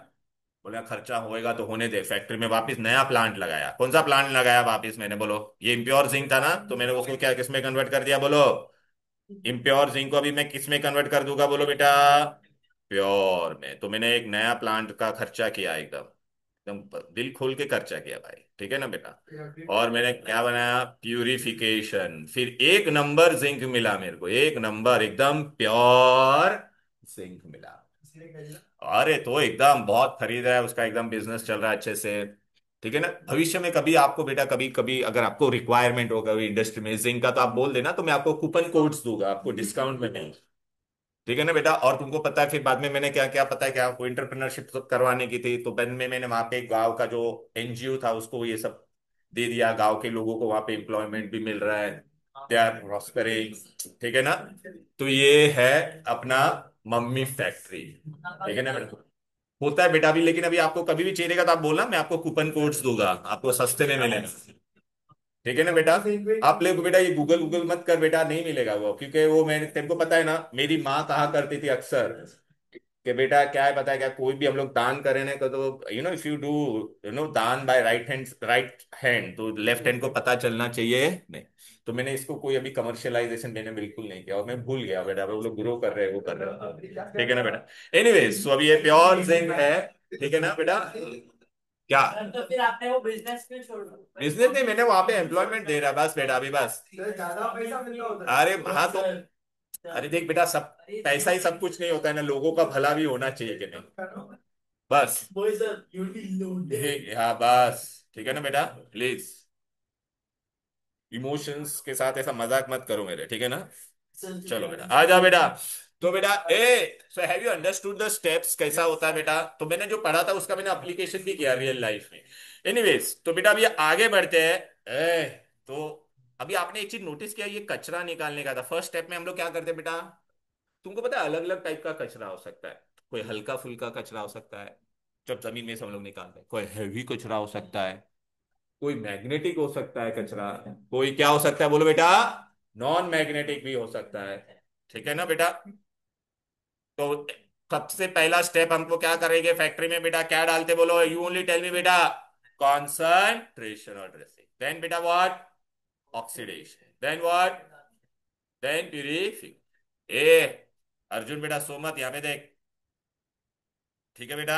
बोला खर्चा होएगा तो होने दे, फैक्ट्री में वापस नया प्लांट लगाया। कौन सा प्लांट लगाया वापस मैंने, बोलो, ये इम्प्योर जिंक था ना, तो मैंने उसको क्या किस में कन्वर्ट कर दिया, बोलो। इम्प्योर जिंक को अभी मैं किस में कन्वर्ट कर दूंगा, बोलो बेटा, प्योर में। तो मैंने एक नया प्लांट का खर्चा किया, एकदम एकदम दिल खोल के खर्चा किया भाई, ठीक है ना बेटा। और मैंने क्या बनाया, प्यूरिफिकेशन। फिर एक नंबर जिंक मिला मेरे को, एक नंबर एकदम प्योर जिंक मिला। अरे तो एकदम बहुत खरीद है उसका, एकदम बिजनेस चल रहा है अच्छे से, ठीक है ना। भविष्य में कभी आपको बेटा, कभी कभी अगर आपको रिक्वायरमेंट होगा इंडस्ट्री में जिंक का, तो आप बोल देना, तो मैं आपको कूपन कोड्स दूंगा, आपको डिस्काउंट में मिल, ठीक है ना बेटा। और तुमको पता है फिर बाद में मैंने क्या क्या, पता है क्या, आपको इंटरप्रेन्योरशिप करवाने की थी, तो बाद में मैंने वहां पे गांव का जो एनजीओ था उसको ये सब दे दिया, गांव के लोगों को वहां पे एम्प्लॉयमेंट भी मिल रहा है, दे आर प्रॉस्परिंग, ठीक है ना। तो ये है अपना मम्मी फैक्ट्री, ठीक है ना बेटा। होता है बेटा अभी, लेकिन अभी आपको कभी भी चाहिएगा तो आप बोलना, मैं आपको कूपन कोड्स दूंगा, आपको सस्ते में मिलेगा, ठीक है ना बेटा। आप लोग बेटा ये गूगल गूगल मत कर बेटा, नहीं मिलेगा वो, क्योंकि वो मैंने तेरे को पता है ना, मेरी माँ कहा करती थी अक्सर कि बेटा क्या है पता है क्या, कोई भी हम लोग दान करें ना तो इफ यू डू दान बाय राइट हैंड, तो लेफ्ट हैंड को पता चलना चाहिए नहीं। तो मैंने इसको कोई अभी कमर्शियलाइजेशन मैंने बिल्कुल नहीं किया, और मैं भूल गया बेटा, वो लोग ग्रो कर रहे हैं, वो कर रहे हैं, ठीक है ना बेटा। एनीवेज, सो अभी ये प्योर जिंक है, ठीक है ना बेटा। क्या तो फिर आपने वो बिजनेस क्यों छोड़ दिया? बिजनेस नहीं, मैंने वहां पे एम्प्लॉयमेंट दे रहा, बस बेटा अभी बस। ज्यादा पैसा मिल रहा होता है। अरे हाँ तो, सर, अरे देख बेटा, सब पैसा ही सब कुछ नहीं होता है ना, लोगों का भला भी होना चाहिए कि नहीं, बस। boys are usually loaded. हाँ बस, ठीक है ना बेटा, प्लीज इमोशंस के साथ ऐसा मजाक मत करो मेरे, ठीक है ना। चलो बेटा आ जा बेटा। तो बेटा so have you understood the steps कैसा होता है बेटा, तो मैंने जो पढ़ा था उसका मैंने एप्लीकेशन भी किया रियल लाइफ में। एनीवेज, तो बेटा अभी आगे बढ़ते हैं। तो अभी आपने एक चीज नोटिस किया, ये कचरा निकालने का था, फर्स्ट स्टेप में हम लोग क्या करते हैं बेटा, तुमको पता है अलग अलग टाइप का कचरा हो सकता है। कोई हल्का फुल्का कचरा हो सकता है, जब जमीन में से हम लोग निकालते हैं, कोई हैवी कचरा हो सकता है, कोई मैग्नेटिक हो सकता है कचरा, कोई क्या हो सकता है बोलो बेटा, नॉन मैग्नेटिक भी हो सकता है, ठीक है ना बेटा। तो सबसे पहला स्टेप हमको क्या करेंगे फैक्ट्री में बेटा, क्या डालते बोलो, यू ओनली टेल मी बेटा, कॉन्संट्रेशन और ड्रेसिंग, देन बेटा what, oxidation, then what, then purification. Arjun बेटा सो मत, यहाँ पे देख, ठीक है बेटा।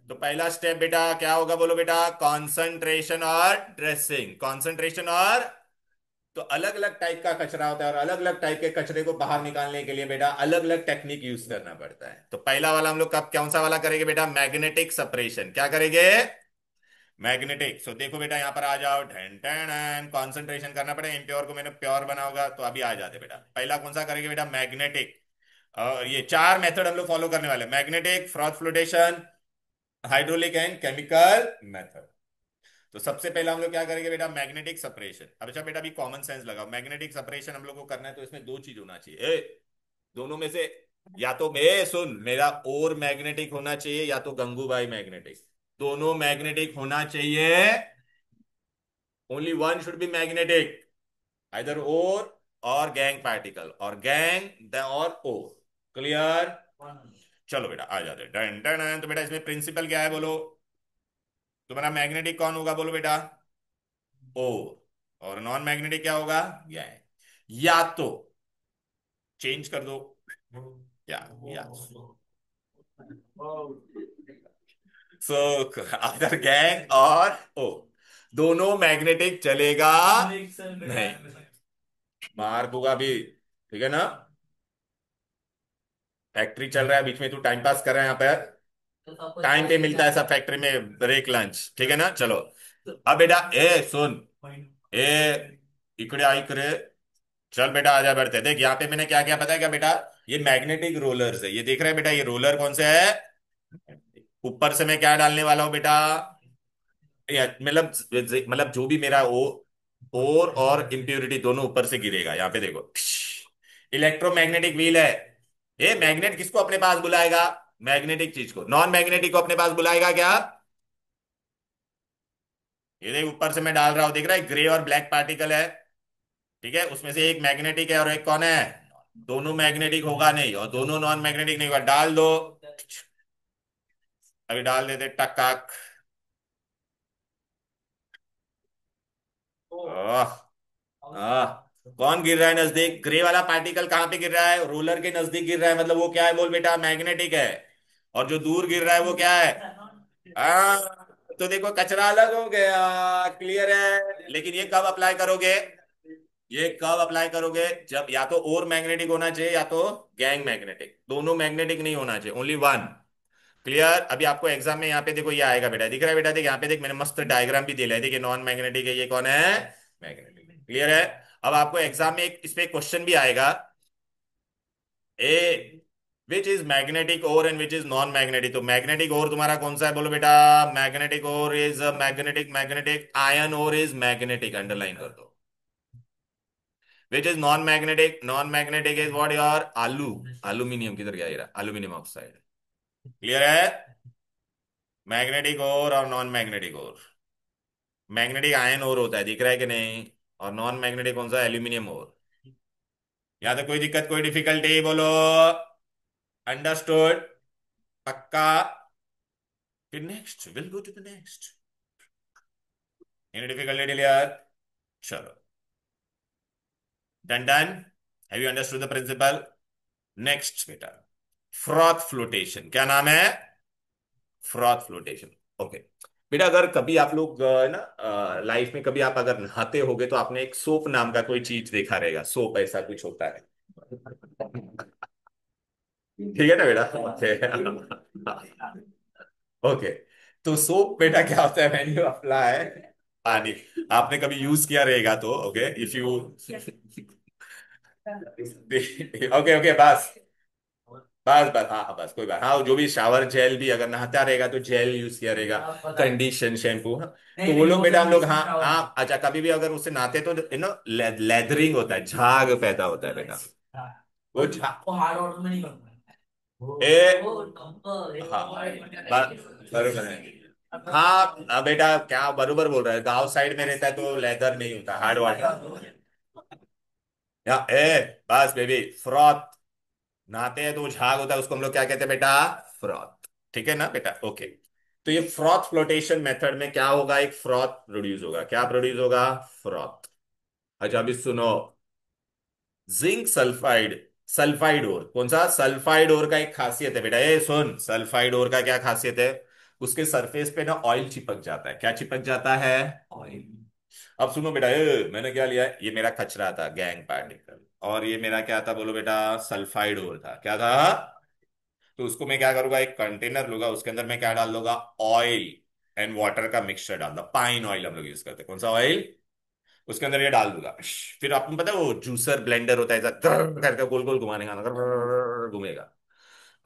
तो पहला स्टेप बेटा क्या होगा बोलो बेटा, कॉन्सेंट्रेशन और ड्रेसिंग, कॉन्सेंट्रेशन और, तो अलग अलग टाइप का कचरा होता है, और अलग अलग टाइप के कचरे को बाहर निकालने के लिए बेटा अलग अलग टेक्निक यूज करना पड़ता है। तो पहला वाला हम लोग कब कौन सा वाला करेंगे बेटा, मैग्नेटिक सेपरेशन, क्या करेंगे, मैग्नेटिक। सो देखो बेटा यहाँ पर आ जाओ, ढन ढन कॉन्सेंट्रेशन करना पड़ेगा, इम्प्योर को मैंने प्योर बनाऊंगा, तो अभी आ जाते बेटा। पहला कौन सा करेंगे बेटा, मैग्नेटिक। और ये चार मेथड हम लोग फॉलो करने वाले, magnetic, froth flotation, hydraulic and chemical method. तो सबसे पहला हम लोग क्या करेंगे बेटा, मैग्नेटिक सेपरेशन। अब अच्छा बेटा अभी कॉमन सेंस लगाओ, मैग्नेटिक सेपरेशन हम लोग को करना है तो इसमें दो चीज होना चाहिए, दोनों में से, या तो मैं सुन, मेरा और मैग्नेटिक होना चाहिए, या तो गंगूबाई मैग्नेटिक, दोनों मैग्नेटिक होना चाहिए, only one should be magnetic, either और और गैंग पार्टिकल और गैंग द और ओ। क्लियर? चलो बेटा आ जाते डन डन डन। तो बेटा इसमें प्रिंसिपल क्या है बोलो? तुम्हारा मैग्नेटिक कौन होगा बोलो बेटा? ओ। और नॉन मैग्नेटिक क्या होगा? या तो चेंज कर दो, या सो अदर गैंग और ओ, दोनों मैग्नेटिक चलेगा नहीं, मार दूंगा भी। ठीक है ना? फैक्ट्री चल रहा है, बीच में तू टाइम पास कर रहा है यहाँ पे। टाइम पे मिलता है सब फैक्ट्री में ब्रेक लंच, ठीक है ना? चलो अब बेटा ए सुन, ए इकड़े आई करे। चल बेटा आजा बढ़ते, देख यहाँ पे मैंने क्या क्या पता है क्या बेटा? ये मैग्नेटिक रोलर्स है, ये देख रहे हैं बेटा? ये रोलर कौन से है? ऊपर से मैं क्या डालने वाला हूं बेटा? मतलब जो भी मेरा ओ ओर और इम्प्योरिटी दोनों ऊपर से गिरेगा। यहाँ पे देखो, इलेक्ट्रोमैग्नेटिक व्हील है। ये मैग्नेट किसको अपने पास बुलाएगा? मैग्नेटिक चीज को। नॉन मैग्नेटिक को अपने पास बुलाएगा क्या? ये देख ऊपर से मैं डाल रहा हूं, देख रहा है ग्रे और ब्लैक पार्टिकल है। ठीक है, उसमें से एक मैग्नेटिक है और एक कौन है? दोनों मैग्नेटिक होगा नहीं और दोनों नॉन मैग्नेटिक नहीं होगा। डाल दो, अभी डाल देते टक। आह, आह, कौन गिर रहा है नजदीक? ग्रे वाला पार्टिकल कहां पे गिर रहा है? रोलर के नजदीक गिर रहा है, मतलब वो क्या है बोल बेटा? मैग्नेटिक है। और जो दूर गिर रहा है वो क्या है? आ, तो देखो कचरा अलग हो गया। क्लियर है? लेकिन ये कब अप्लाई करोगे? ये कब अप्लाई करोगे? जब या तो और मैग्नेटिक होना चाहिए या तो गैंग मैग्नेटिक। दोनों मैग्नेटिक नहीं होना चाहिए, ओनली वन। क्लियर? अभी आपको एग्जाम में यहाँ पे देखो ये आएगा बेटा, दिख रहा है बेटा? देख यहाँ पे देख, मैंने मस्त डायग्राम भी दिया है। देखिए नॉन मैग्नेटिक है, ये कौन है? मैग्नेटिक। क्लियर है? अब आपको एग्जाम में एक इस पे क्वेश्चन भी आएगा, ए which is magnetic ore and which is non magnetic. तो मैग्नेटिक ओर तुम्हारा कौन सा है बोलो बेटा? Magnetic ore is magnetic, magnetic iron ore is magnetic, underline कर दो। Which is non magnetic, non magnetic is what your? आलू, एल्यूमिनियम किधर गया? ये रहा एल्यूमिनियम ऑक्साइड। क्लियर है? मैग्नेटिक और non magnetic ore. Magnetic iron ore होता है, दिख रहा है कि नहीं? और नॉन मैग्नेटिक कौन सा? एल्यूमिनियम और। या तो कोई दिक्कत कोई डिफिकल्टी बोलो? अंडरस्टूड? पक्का? फिर next, will go to the next. Any difficulty clear? चलो done done. Have you understood the principle? Next बेटा, फ्रॉथ फ्लोटेशन। क्या नाम है? Froth flotation. ओके बेटा, अगर कभी आप लोग ना लाइफ में कभी आप अगर नहाते होगे तो आपने एक सोप नाम का कोई चीज देखा रहेगा। सोप ऐसा कुछ होता है, ठीक है ना बेटा? Okay okay. तो सोप बेटा क्या होता है? व्हेन यू अप्लाई पानी, आपने कभी यूज किया रहेगा तो okay, if you okay okay बस बस बस, हाँ हाँ, बस कोई बात। हाँ जो भी शावर जेल भी अगर नहाता रहेगा तो जेल यूज किया रहेगा, कंडीशन शैम्पू। हाँ तो वो लोग बेटा हम लोग, हाँ हाँ अच्छा, कभी भी अगर उससे नहाते तो यू नो लेदरिंग होता है, झाग पैदा होता है बेटा। वो झाग हार्ड ऑर्डर में नहीं करना ए है। हाँ बरोबर है। हाँ बेटा क्या बरोबर बोल रहा है, गांव साइड में रहता है तो लेदर नहीं होता, हार्ड वाटर। या ए बस बेबी, फ्रॉथ नहाते हैं तो वो झाग होता है, उसको हम लोग क्या कहते हैं बेटा? फ्रॉथ। ठीक है ना बेटा? ओके। तो ये फ्रॉथ फ्लोटेशन मेथड में क्या होगा? एक फ्रॉथ प्रोड्यूस होगा। क्या प्रोड्यूस होगा? फ्रॉथ। अच्छा अभी सुनो, जिंक सल्फाइड, सल्फाइड ओर। कौन सा? सल्फाइड ओर का एक खासियत है बेटा, ये सुन, सल्फाइड ओर का क्या खासियत है? उसके सरफेस पे ना ऑयल चिपक जाता है। क्या चिपक जाता है? ऑयल। अब सुनो बेटा, मैंने क्या लिया है? ये मेरा कचरा था, गैंग पार्टिकल। और ये मेरा क्या था बोलो बेटा? सल्फाइड ओर था। क्या था? तो उसको मैं क्या करूंगा, एक कंटेनर लूंगा, उसके अंदर मैं क्या डाल दूंगा? ऑयल एंड वाटर का मिक्सचर डाल दूंगा। पाइन ऑयल हम लोग यूज करते हैं। कौन सा ऑयल? उसके अंदर ये डाल दूंगा। फिर आपको पता है वो जूसर ब्लेंडर होता है, ऐसा करके गोल गोल घुमाने का, घूमेगा।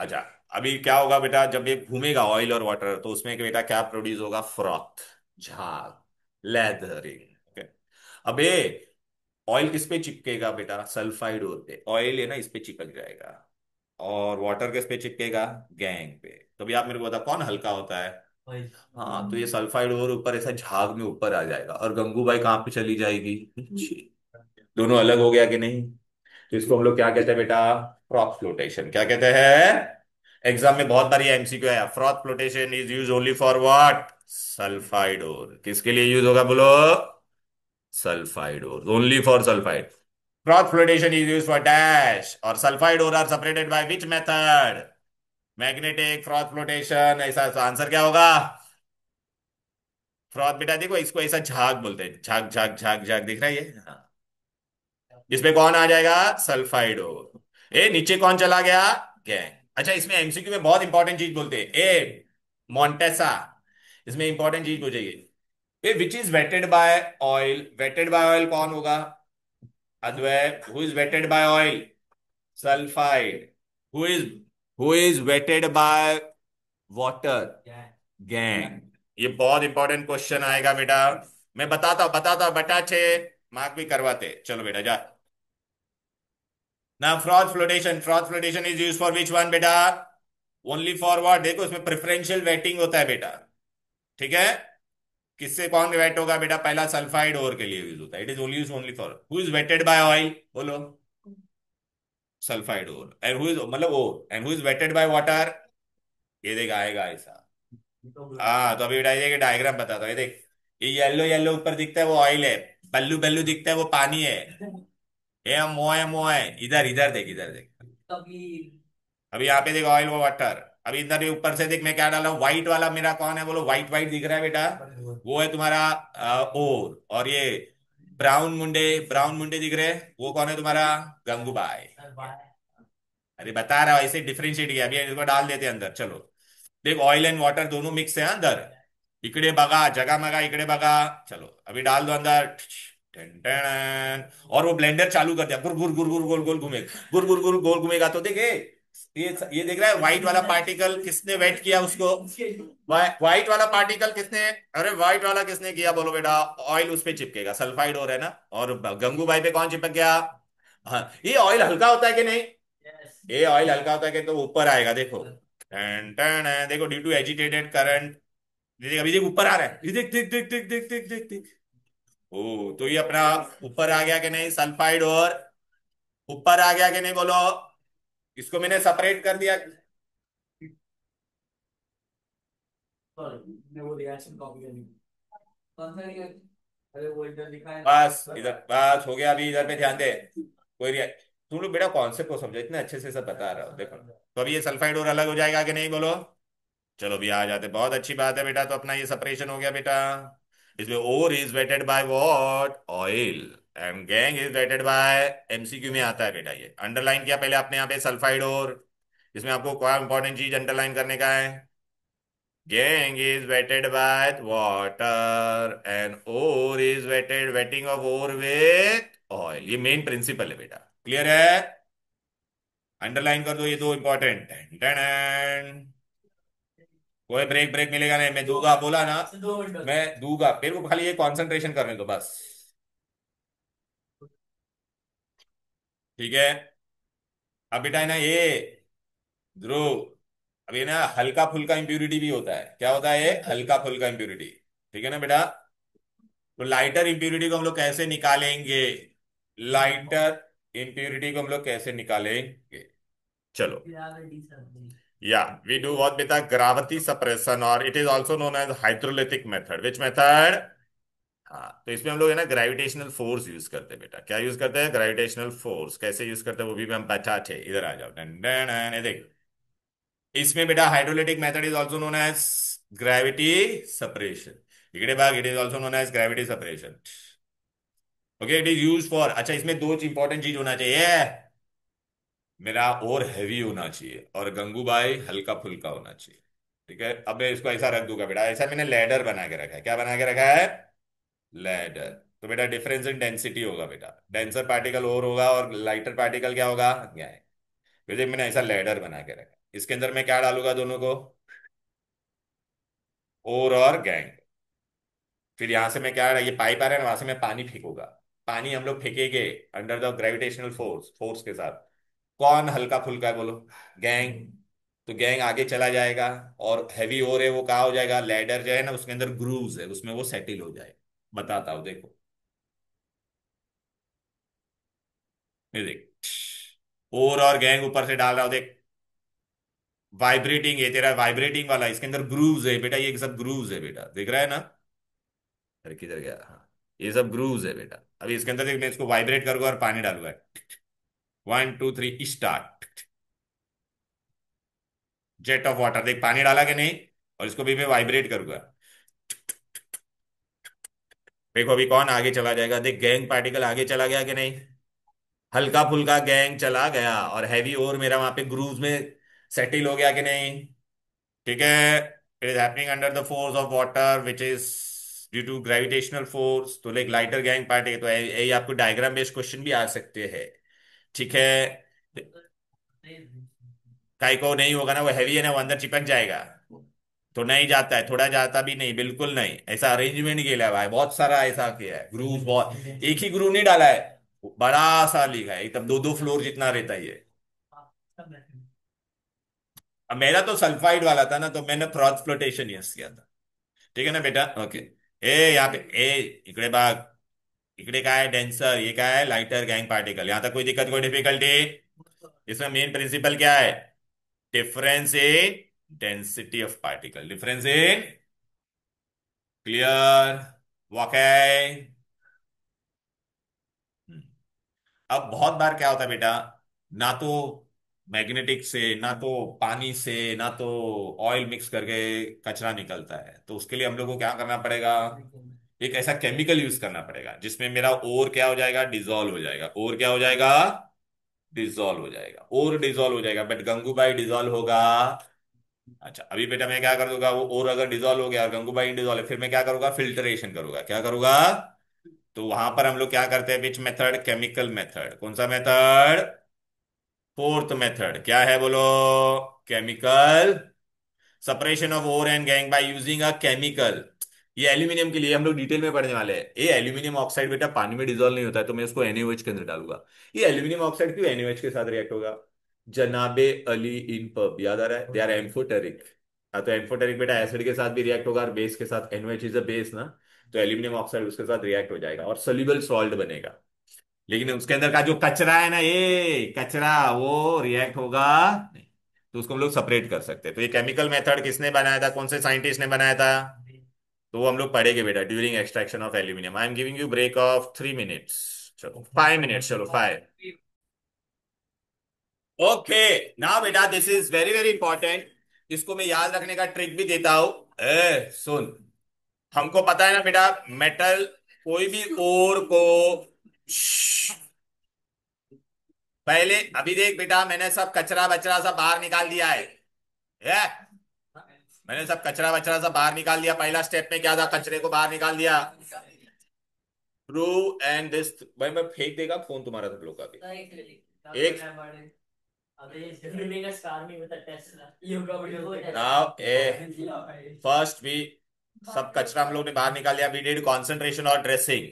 अच्छा अभी क्या होगा बेटा, जब ये घूमेगा ऑयल और वाटर, तो उसमें बेटा क्या प्रोड्यूस होगा? फ्रॉथ, झाग, लेदरिंग। अब ये ऑयल किस पे चिपकेगा बेटा? सल्फाइड ओर पे। ऑयल है ना इस पे चिपक जाएगा और वाटर किस पे चिपकेगा? गैंग पे। तो भी आप मेरे को बता कौन हल्का होता है? हाँ तो ये सल्फाइड और ऊपर ऐसा झाग में ऊपर आ जाएगा और गंगूबाई कहाँ पे चली जाएगी? नीचे। दोनों अलग हो गया कि नहीं? तो इसको हम लोग क्या कहते हैं बेटा? Froth flotation. क्या कहते हैं? एग्जाम में बहुत बार ये एमसीक्यू आया। Froth flotation is use only for what? Sulphide ore किसके लिए यूज होगा बोलो? Sulphide ore, only for sulphide. Froth flotation is use for dash ore sulphide ore are separated by which method? Magnetic froth flotation. ऐसा answer क्या होगा? Froth बेटा देखो इसको ऐसा झाग बोलते हैं, झाग झाग झाग झाग, दिख रहा है ये? हाँ। इसमें कौन आ जाएगा? सल्फाइड और। ए नीचे कौन चला गया? गैंग। अच्छा इसमें एमसीक्यू में बहुत इंपॉर्टेंट चीज बोलते हैं, ए मोन्टेसा। इसमें इंपॉर्टेंट चीज पूछेगी, ए which is wetted by oil. Wetted by oil कौन होगा? अद्वै। Who is wetted by oil? Sulphide. Who is who is wetted by water? Gangue. ये बहुत इंपॉर्टेंट क्वेश्चन आएगा बेटा। मैं बताता हूं बटा 6 मार्क भी करवाते। चलो बेटा जा। ना froth flotation is use for which one बेटा? Only for what? देखो इसमें प्रेफरेंशियल वेटिंग होता है बेटा। ठीक है? किससे कौन वेट होगा बेटा? पहला सल्फाइड ओर के लिए यूज होता है। It is only use only for who is wetted by oil. बोलो। Sulphide ore. And who is मतलब ore and who is wetted by water? ये देख आएगा ऐसा। हाँ तो अभी बेटा ये डायग्राम बताता हूँ, ये देख। ये येलो येलो ऊपर दिखता है वो ऑयल है। बल्लू बल्लू दिखता है वो पानी है। ये मोए मोए, इधर इधर देख, इधर देख। अभी यहाँ पे देख ऑयल वो वाटर। अभी इधर भी ऊपर से देख मैं क्या डाला हूँ, व्हाइट वाला मेरा कौन है बोलो? व्हाइट व्हाइट दिख रहा है बेटा, वो है तुम्हारा ओर। और ये ब्राउन मुंडे दिख रहे हैं, वो कौन है तुम्हारा? गंगूबाई। अरे बता रहा हूँ ऐसे डिफरेंशिएट किया। अभी इसको डाल देते हैं अंदर। चलो देख ऑयल एंड वाटर दोनों मिक्स है अंदर। इकड़े बगा जगह मगा इकड़े बगा। चलो अभी डाल दो अंदर। टन टन। और वो ब्लेंडर चालू कर दिया, गुर गुर गुर गुर गोल गोल घूमेगा, गुर गुर गुर गोल घूमेगा तो देखे। ये देख रहा है व्हाइट वाला पार्टिकल किसने वेट किया उसको? व्हाइट वाला पार्टिकल किसने? अरे व्हाइट वाला किसने किया बोलो बेटा? ऑयल उस पे चिपकेगा, सल्फाइड हो रहा है ना। और गंगूबाई पे कौन चिपक गया? हाँ ये ऑयल हल्का होता है कि नहीं? ये ऑयल हल्का होता है कि तो ऊपर आएगा देखो। टन टन देखो ड्यू टू एजिटेटेड करंट। देख अभी देख ऊपर आ रहा है, ये देख देख देख देख देख देख देख देख। ओ तो ये अपना ऊपर आ गया कि नहीं सल्फाइड? और ऊपर आ गया कि नहीं बोलो? इसको मैंने सेपरेट कर दिया। वो रिएक्शन कॉपी करनी। कौन सा रिएक्शन? अरे वो इधर लिखा है। बस इधर बस हो गया। अभी इधर पे ध्यान दे। तुम लोग बेटा कॉन्सेप्ट को समझो, इतने अच्छे से सब बता रहा हो देखो। तो अभी ये सल्फाइड और अलग हो जाएगा कि नहीं बोलो? चलो भी आ जाते, बहुत अच्छी बात है बेटा। तो अपना ये सेपरेशन हो गया बेटा। इसमें ore is wetted by what? Oil. And gangue is wetted by, MCQ में आता है बेटा। ये अंडरलाइन किया पहले आपने यहाँ पे सल्फाइड और। इसमें आपको क्या इंपॉर्टेंट चीज अंडरलाइन करने का है? Gangue is wetted by water and ore is wetted, wetting of ore with oil. ये मेन प्रिंसिपल है बेटा। क्लियर है? अंडरलाइन कर दो ये दो इंपॉर्टेंट। कोई ब्रेक ब्रेक मिलेगा नहीं, मैं दूंगा बोला ना। मैं दूंगा, मेरे को खाली ये कंसंट्रेशन करने दो बस। ठीक है? अब बेटा है ना ये ध्रुव, अब ये ना हल्का फुल्का इंप्यूरिटी भी होता है। क्या होता है ये? हल्का फुल्का इंप्यूरिटी। ठीक है ना बेटा? तो लाइटर इंप्यूरिटी को हम लोग कैसे निकालेंगे? लाइटर इंप्यूरिटी को हम लोग कैसे निकालेंगे? चलो या वी डू व्हाट बेटा? ग्राविटी सप्रेशन, और it is also known as hydrolytic method. Which method? हाँ तो इसमें हम लोग है ना ग्रेविटेशनल फोर्स यूज करते हैं बेटा। क्या यूज करते हैं? Gravitational force. कैसे यूज करते हैं वो भी हम बताते हैं। इधर आ जाओ। डन डन डन, ये देख। इसमें बेटा hydrolytic method is also known as gravity separation. इकड़े भाग, it is also known as gravity separation. Okay it is use for. अच्छा इसमें दो इंपॉर्टेंट चीज होना चाहिए। मेरा और हैवी होना चाहिए और गंगूबाई हल्का फुल्का होना चाहिए। ठीक है? अब मैं इसको ऐसा रख दूंगा बेटा, ऐसा मैंने लैडर बना के रखा है। क्या बना के रखा है? लैडर। तो बेटा डिफरेंस इन डेंसिटी होगा बेटा। डेंसर पार्टिकल और होगा और लाइटर पार्टिकल क्या होगा? गैस। फिर देख मैंने ऐसा लैडर बना के रखा है। इसके अंदर मैं क्या डालूंगा दोनों को? और गैंग। फिर यहां से मैं क्या, ये पाइप आ रहा है ना, वहां से मैं पानी फेंकूंगा। पानी हम लोग फेंकेंगे under the gravitational force, force के साथ। कौन हल्का फुल्का है बोलो? गैंग। तो गैंग आगे चला जाएगा। और हैवी हो रहे वो कहा हो जाएगा? लैडर जो है ना उसके अंदर ग्रूव्स है, उसमें वो सेटिल हो जाए। बताता हूँ देखो। ये देख, और गैंग ऊपर से डाल रहा हूं देख। वाइब्रेटिंग है तेरा, वाइब्रेटिंग वाला, इसके अंदर ग्रूव्स है बेटा, ये सब ग्रूव्स है बेटा, दिख रहा है ना? अरे किधर गया, हाँ, ये सब ग्रूव्स है बेटा। अभी इसके अंदर देख, मैं इसको वाइब्रेट करूंगा और पानी डालूंगा। 1 2 3 स्टार्ट। जेट ऑफ वाटर, देख पानी डाला कि नहीं, और इसको भी मैं वाइब्रेट करूंगा। देखो अभी कौन आगे चला जाएगा, देख गैंग पार्टिकल आगे चला गया कि नहीं, हल्का फुल्का गैंग चला गया, और हैवी और मेरा वहां पे ग्रूव्स में सेटल हो गया कि नहीं। ठीक है, it is happening under the force of water which is due to gravitational force. तो लाइक लाइटर गैंग पार्टिकल, तो ये आपको डायग्राम बेस्ड क्वेश्चन भी आ सकते हैं। ठीक है, काई को नहीं होगा ना, वो हैवी है ना, वो अंदर चिपक जाएगा। तो नहीं जाता है, थोड़ा जाता भी नहीं, बिल्कुल नहीं, ऐसा अरेंजमेंट किया है भाई, बहुत सारा ऐसा किया है, ग्रूव बहुत, एक ही ग्रूव नहीं डाला है, बड़ा सा लिखा है एकदम, 2 2 फ्लोर जितना रहता है ये। अब मेरा तो सल्फाइड वाला था ना, तो मैंने क्रॉस फ्लोटेशन यूज किया था। ठीक है ना बेटा, ओके। ए यहाँ पे ए, इकडे बाग, इकडे काय है डेंसर, ये क्या है लाइटर गैंग पार्टिकल, यहां तक कोई दिक्कत कोई डिफिकल्टी? इसमें मेन प्रिंसिपल क्या है? Difference in density of particle, difference in, clear, वाकई। अब बहुत बार क्या होता है बेटा, ना तो मैग्नेटिक से, ना तो पानी से, ना तो ऑयल मिक्स करके कचरा निकलता है, तो उसके लिए हम लोग को क्या करना पड़ेगा, एक ऐसा केमिकल यूज करना पड़ेगा जिसमें मेरा और क्या हो जाएगा, डिजोल्व हो जाएगा, और क्या हो जाएगा, डिजोल्व हो जाएगा, और डिजोल्व हो जाएगा, बट गंगूबाई डिजोल्व होगा। अच्छा अभी बेटा मैं क्या कर दूंगा, वो और अगर डिजोल्व हो गया और गंगूबाई डिजोल्व है, फिर मैं क्या करूंगा, फिल्ट्रेशन करूंगा, क्या करूंगा? तो वहां पर हम लोग क्या करते हैं, विच मेथड, केमिकल मेथड, कौन सा मेथड, फोर्थ मेथड, क्या है बोलो, chemical separation of ore and gangue by using a chemical. ये एल्यूमिनियम के लिए हम लोग डिटेल में पढ़ने वाले हैं। ये एल्यूमिनियम ऑक्साइड बेटा पानी में डिजोल्व नहीं होता है, तो मैं उसको NaOH के अंदर डालूंगा। ये एल्यूमिनियम ऑक्साइड क्यों NaOH के साथ रिएक्ट होगा? जनाबे अली इन पब, याद आ रहा है, दे आर एम्फोटेरिक। हाँ, तो एम्फोटेरिक बेटा एसिड के साथ भी रिएक्ट होगा, और बेस के साथ, NaOH इज अ बेस ना, तो एल्यूमिनियम ऑक्साइड उसके साथ रिएक्ट हो जाएगा और सोल्यूबल सॉल्ट बनेगा। लेकिन उसके अंदर का जो कचरा है ना, ये कचरा वो रिएक्ट होगा नहीं, तो उसको हम लोग सेपरेट कर सकते हैं। तो ये केमिकल मेथड किसने बनाया था, कौन से साइंटिस्ट ने बनाया था? तो वो हम लोग पढ़ेंगे बेटा during extraction of aluminium. I am giving you break of 3 minutes, चलो 5 मिनट्स, चलो 5। ओके, ना बेटा this is very very important, इसको मैं याद रखने का ट्रिक भी देता हूं। ए सुन, हमको पता है ना बेटा, मेटल कोई भी ओर को, पहले अभी देख बेटा, मैंने सब कचरा बचरा सब बाहर निकाल दिया है, ये मैंने सब कचरा वचरा सब बाहर निकाल दिया। पहला स्टेप में क्या था, कचरे को बाहर निकाल दिया, ट्रू, एंड दिस, भाई मैं फेंक देगा फोन तुम्हारा सब लोग का भी। एक नाउ ए फर्स्ट वी, सब कचरा हम लोग ने बाहर निकाल लिया, we did concentration or dressing,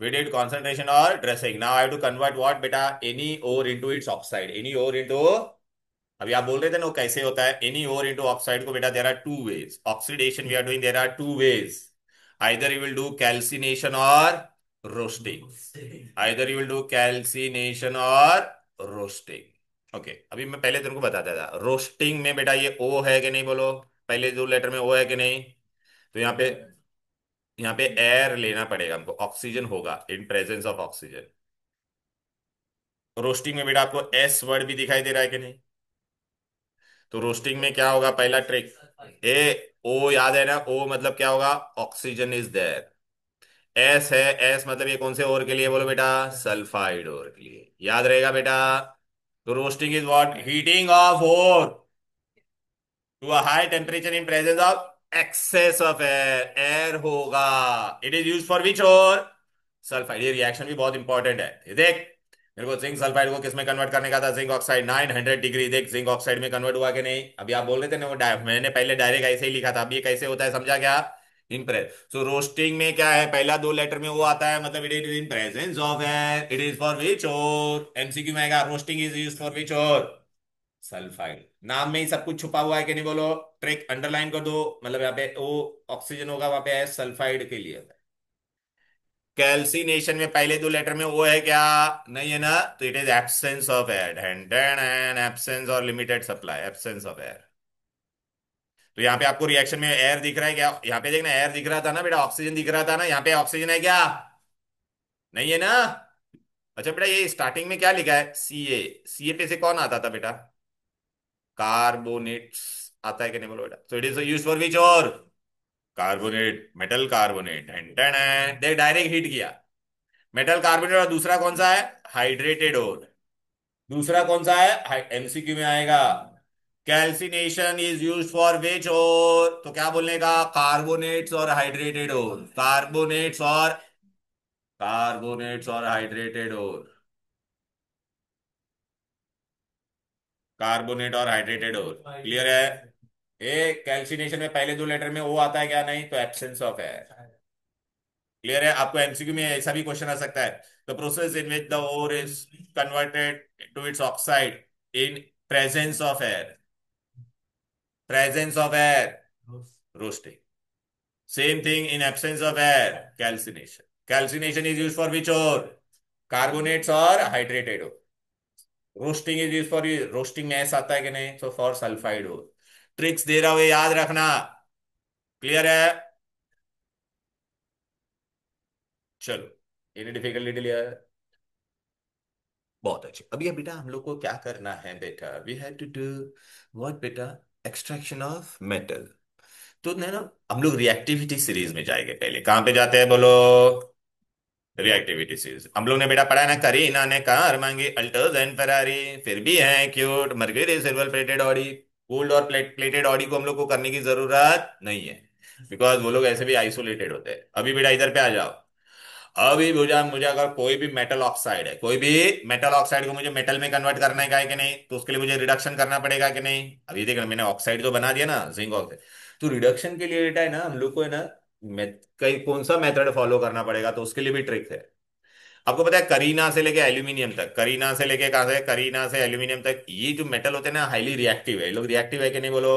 we did concentration or dressing. Now I have to convert what बेटा, any ore into its oxide, any ore into, अभी आप बोल रहे थे ना वो कैसे होता है, एनी ओर इनटू ऑक्साइड को बेटा, there are 2 ways oxidation we are doing, there are 2 ways, either you will do calcination or roasting, either you will do calcination or roasting. Okay, अभी मैं पहले तुमको बताता था, रोस्टिंग में बेटा ये ओ है कि नहीं बोलो, पहले 2 लेटर में ओ है कि नहीं, तो यहाँ पे एयर लेना पड़ेगा हमको, ऑक्सीजन होगा इन प्रेजेंस ऑफ ऑक्सीजन। रोस्टिंग में बेटा आपको एस वर्ड भी दिखाई दे रहा है कि नहीं, तो रोस्टिंग में क्या होगा, पहला ट्रिक, ए ओ याद है ना, ओ मतलब क्या होगा, ऑक्सीजन इज देयर, एस है, एस मतलब ये कौन से ओर के लिए बोलो बेटा, सल्फाइड ओर के लिए, याद रहेगा बेटा। तो roasting is what, heating of ore to a high temperature in presence of excess of air, air होगा, it is use for which ore, sulphide. ये रिएक्शन भी बहुत इंपॉर्टेंट है, ये देख, मेरे को जिंक सल्फाइड को किस में कन्वर्ट करने का था, जिंक ऑक्साइड 900 डिग्री, देख जिंक ऑक्साइड में कन्वर्ट हुआ कि नहीं। अभी आप बोल रहे थे ना वो मैंने पहले डायरेक्ट ऐसे ही लिखा था, अब ये कैसे होता है समझा क्या, इन प्रेस। सो रोस्टिंग में क्या है, पहला 2 लेटर में वो आता है, मतलब it is in presence of air, it is for which ore, MCQ में आएगा, roasting is use for which ore, sulphide. नाम में ही सब कुछ छुपा हुआ है कि नहीं बोलो, ट्रिक अंडरलाइन कर दो, मतलब यहाँ पे ओ ऑक्सीजन होगा, वहां पे है सल्फाइड के लिए। कैल्सिनेशन में पहले दो लेटर में ओ है क्या? नहीं है ना, तो it is absence of air, and absence or limited supply, absence of air. तो यहाँ पे आपको रिएक्शन में एयर दिख रहा है क्या? यहाँ पे देखना, एयर दिख रहा था ना बेटा, ऑक्सीजन दिख रहा था ना, यहाँ पे ऑक्सीजन है क्या? नहीं है ना। अच्छा बेटा, ये स्टार्टिंग में क्या लिखा है? सीए। सीए पे से कौन आता था बेटा? कार्बोनेट्स आता है कि नहीं बोलो बेटा? तो it is use for which ore? Carbonate, metal carbonate, and they direct heat किया मेटल कार्बोनेट। और दूसरा कौन सा है? हाइड्रेटेड और। दूसरा कौन सा है? एमसीक्यू में आएगा। Calcination is use for which और? तो क्या बोलने का? कार्बोनेट्स और हाइड्रेटेड और, कार्बोनेट्स और हाइड्रेटेड और, कार्बोनेट और हाइड्रेटेड और। क्लियर है? ए कैल्सिनेशन में पहले दो लेटर में ओ आता है क्या? नहीं, तो एब्सेंस ऑफ है। क्लियर है? आपको एमसीक्यू में ऐसा भी क्वेश्चन आ सकता है, the process in which the ore is converted to its oxide in presence of air, presence of air, roasting. Same thing in absence of air, calcination. Calcination is use for which ore? Carbonates और hydrated ore. Roasting is use for, roasting में ऐसा आता है कि नहीं, तो for sulphide ore. Tricks दे रहा हूं, याद रखना। क्लियर है? चलो, एनी डिफिकल्टी लिया है? बहुत अच्छे। अभी अब बेटा हम लोग को क्या करना है बेटा? We have to do what बेटा? Extraction of metal. तो ना हम लोग रिएक्टिविटी सीरीज में जाएंगे। पहले कहां पे जाते हैं बोलो? Reactivity series. हम लोग ने बेटा पढ़ा है ना, करीना ने कार मांगी अल्टोज एंड फेरारी, फिर भी है cute mercury silver plated Audi. Gold और प्लेटेड ऑडी को हम लोग को करने की जरूरत नहीं है, बिकॉज वो लोग ऐसे भी आइसोलेटेड होते हैं। अभी बेटा इधर पे आ जाओ। अभी मुझे मुझे अगर कोई भी मेटल ऑक्साइड है, कोई भी मेटल ऑक्साइड को मुझे मेटल में कन्वर्ट करना है क्या है कि नहीं, तो उसके लिए मुझे रिडक्शन करना पड़ेगा कि नहीं? अभी देखना, मैंने ऑक्साइड तो बना दिया ना, जिंक ऑक्साइड। तो रिडक्शन के लिए बेटा है ना, हम लोग को है ना, कई कौन सा मेथड फॉलो करना पड़ेगा, तो उसके लिए भी ट्रिक है। आपको पता है, करीना से लेके एल्यूमिनियम तक, करीना से लेके कहां से, करीना से एल्यूमिनियम तक, ये जो मेटल होते हैं ना, हाईली रिएक्टिव है। ये लोग रिएक्टिव है कि नहीं बोलो?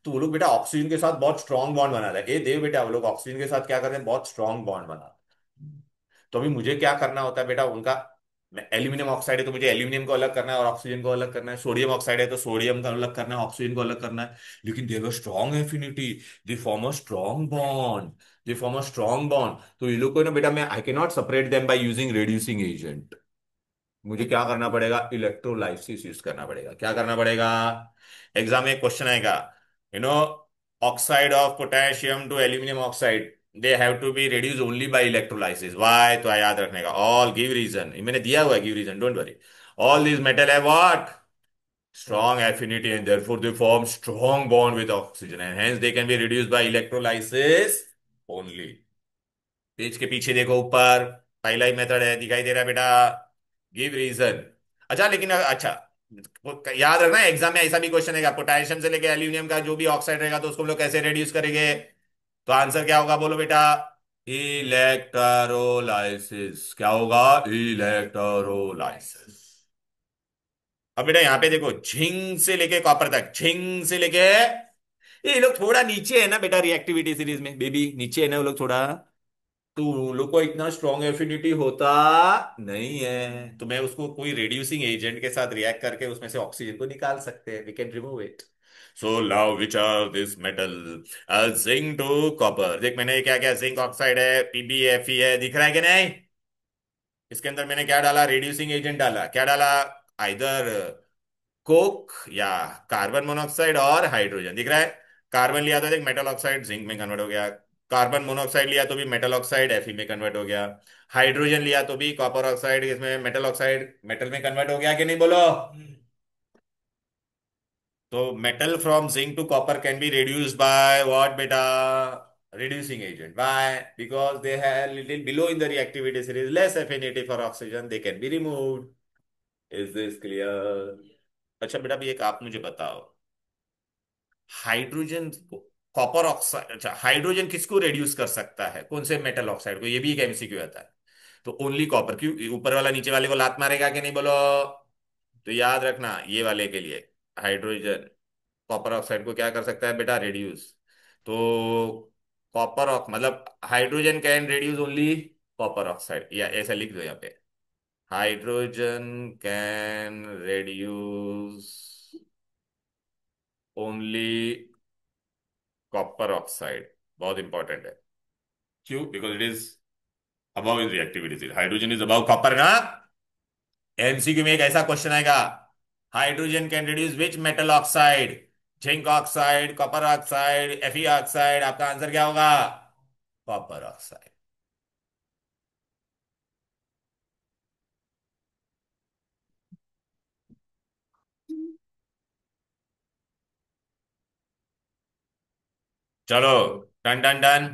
तो वो लोग बेटा ऑक्सीजन के साथ बहुत स्ट्रॉन्ग बॉन्ड बनाते हैं। ए देव बेटा, वो लोग ऑक्सीजन के साथ क्या करते हैं? बहुत स्ट्रॉन्ग बॉन्ड बनाते हैं। तो अभी मुझे क्या करना होता है बेटा उनका? एल्यूमिनियम ऑक्साइड है तो मुझे एल्यूमिनियम को अलग करना है और ऑक्सीजन को अलग करना है। सोडियम ऑक्साइड है तो सोडियम का अलग करना है, ऑक्सीजन को अलग करना है। लेकिन they have a strong affinity, they form a strong bond, they form a strong bond. तो ये लोग को ना बेटा, मैं I can not separate them by using reducing agent. मुझे क्या करना पड़ेगा? इलेक्ट्रोलाइसिस यूज करना पड़ेगा। क्या करना पड़ेगा? एग्जाम में क्वेश्चन आएगा, you know, oxide of potassium to aluminium oxide, they have to be reduced only by electrolysis. Why? तो याद रखने का, ऑल गिव रीजन, मैंने दिया हुआ है give reason, don't worry. All this metal है what? strong affinity and therefore they form strong bond with oxygen and hence they can be reduced by electrolysis only। Page के पीछे देखो ऊपर, पहला ही मेथड है, दिखाई दे रहा है बेटा, गिव रीजन। अच्छा लेकिन अच्छा, याद रखना एग्जाम में ऐसा भी क्वेश्चन है, पोटेशियम से लेके एल्यूमिनियम का जो भी ऑक्साइड रहेगा तो उसको हम लोग कैसे रेड्यूस करेंगे? तो आंसर क्या होगा बोलो बेटा? इलेक्ट्रोलाइसिस। क्या होगा? इलेक्ट्रोलाइसिस। अब बेटा यहाँ पे देखो, झिंक से लेके कॉपर तक, झिंक से लेके, ये लोग थोड़ा नीचे है ना बेटा रिएक्टिविटी सीरीज में, बेबी नीचे है ना वो लोग थोड़ा। तो उन लोग को इतना स्ट्रॉन्ग एफिनिटी होता नहीं है, तो मैं उसको कोई रेड्यूसिंग एजेंट के साथ रिएक्ट करके उसमें से ऑक्सीजन को निकाल सकते हैं, we can remove it. So now which are this metal? Zinc to copper. देख मैंने क्या क्या, जिंक ऑक्साइड है, पीबीएफई है, दिख रहा है कि नहीं? इसके अंदर मैंने क्या डाला? रेड्यूसिंग एजेंट डाला। क्या डाला? आइदर कोक या कार्बन मोनोऑक्साइड और हाइड्रोजन। दिख रहा है? कार्बन लिया तो देख मेटल ऑक्साइड जिंक में कन्वर्ट हो गया, कार्बन मोनोऑक्साइड लिया तो भी मेटल ऑक्साइड एफी में कन्वर्ट हो गया, हाइड्रोजन लिया तो भी कॉपर ऑक्साइड इसमें मेटल ऑक्साइड मेटल में कन्वर्ट हो गया कि नहीं बोलो? तो metal from zinc to copper can be reduced by what बेटा? reducing agent. Why? Because they have little below in the reactivity series less affinity for oxygen, they can be removed. Is this clear? अच्छा बेटा, अभी एक आप मुझे बताओ, hydrogen, copper oxide, अच्छा hydrogen किसको रेड्यूस कर सकता है? कौन से मेटल ऑक्साइड को? ये भी एक एमसीक्यू आता है। तो ओनली कॉपर, क्यों? ऊपर वाला नीचे वाले को लात मारेगा कि नहीं बोलो? तो याद रखना ये वाले के लिए, हाइड्रोजन कॉपर ऑक्साइड को क्या कर सकता है बेटा? रेड्यूस। तो कॉपर ऑक्स मतलब hydrogen can reduce only copper oxide, या ऐसा लिख दो यहाँ पे, hydrogen can reduce only copper oxide. बहुत इंपॉर्टेंट है। क्यों? Because it is above in reactivity, hydrogen is above copper ना। एमसीक्यू में एक ऐसा क्वेश्चन आएगा, hydrogen can reduce which metal oxide, zinc oxide, copper oxide, F E oxide, आपका answer क्या होगा? Copper oxide. चलो, डन डन डन।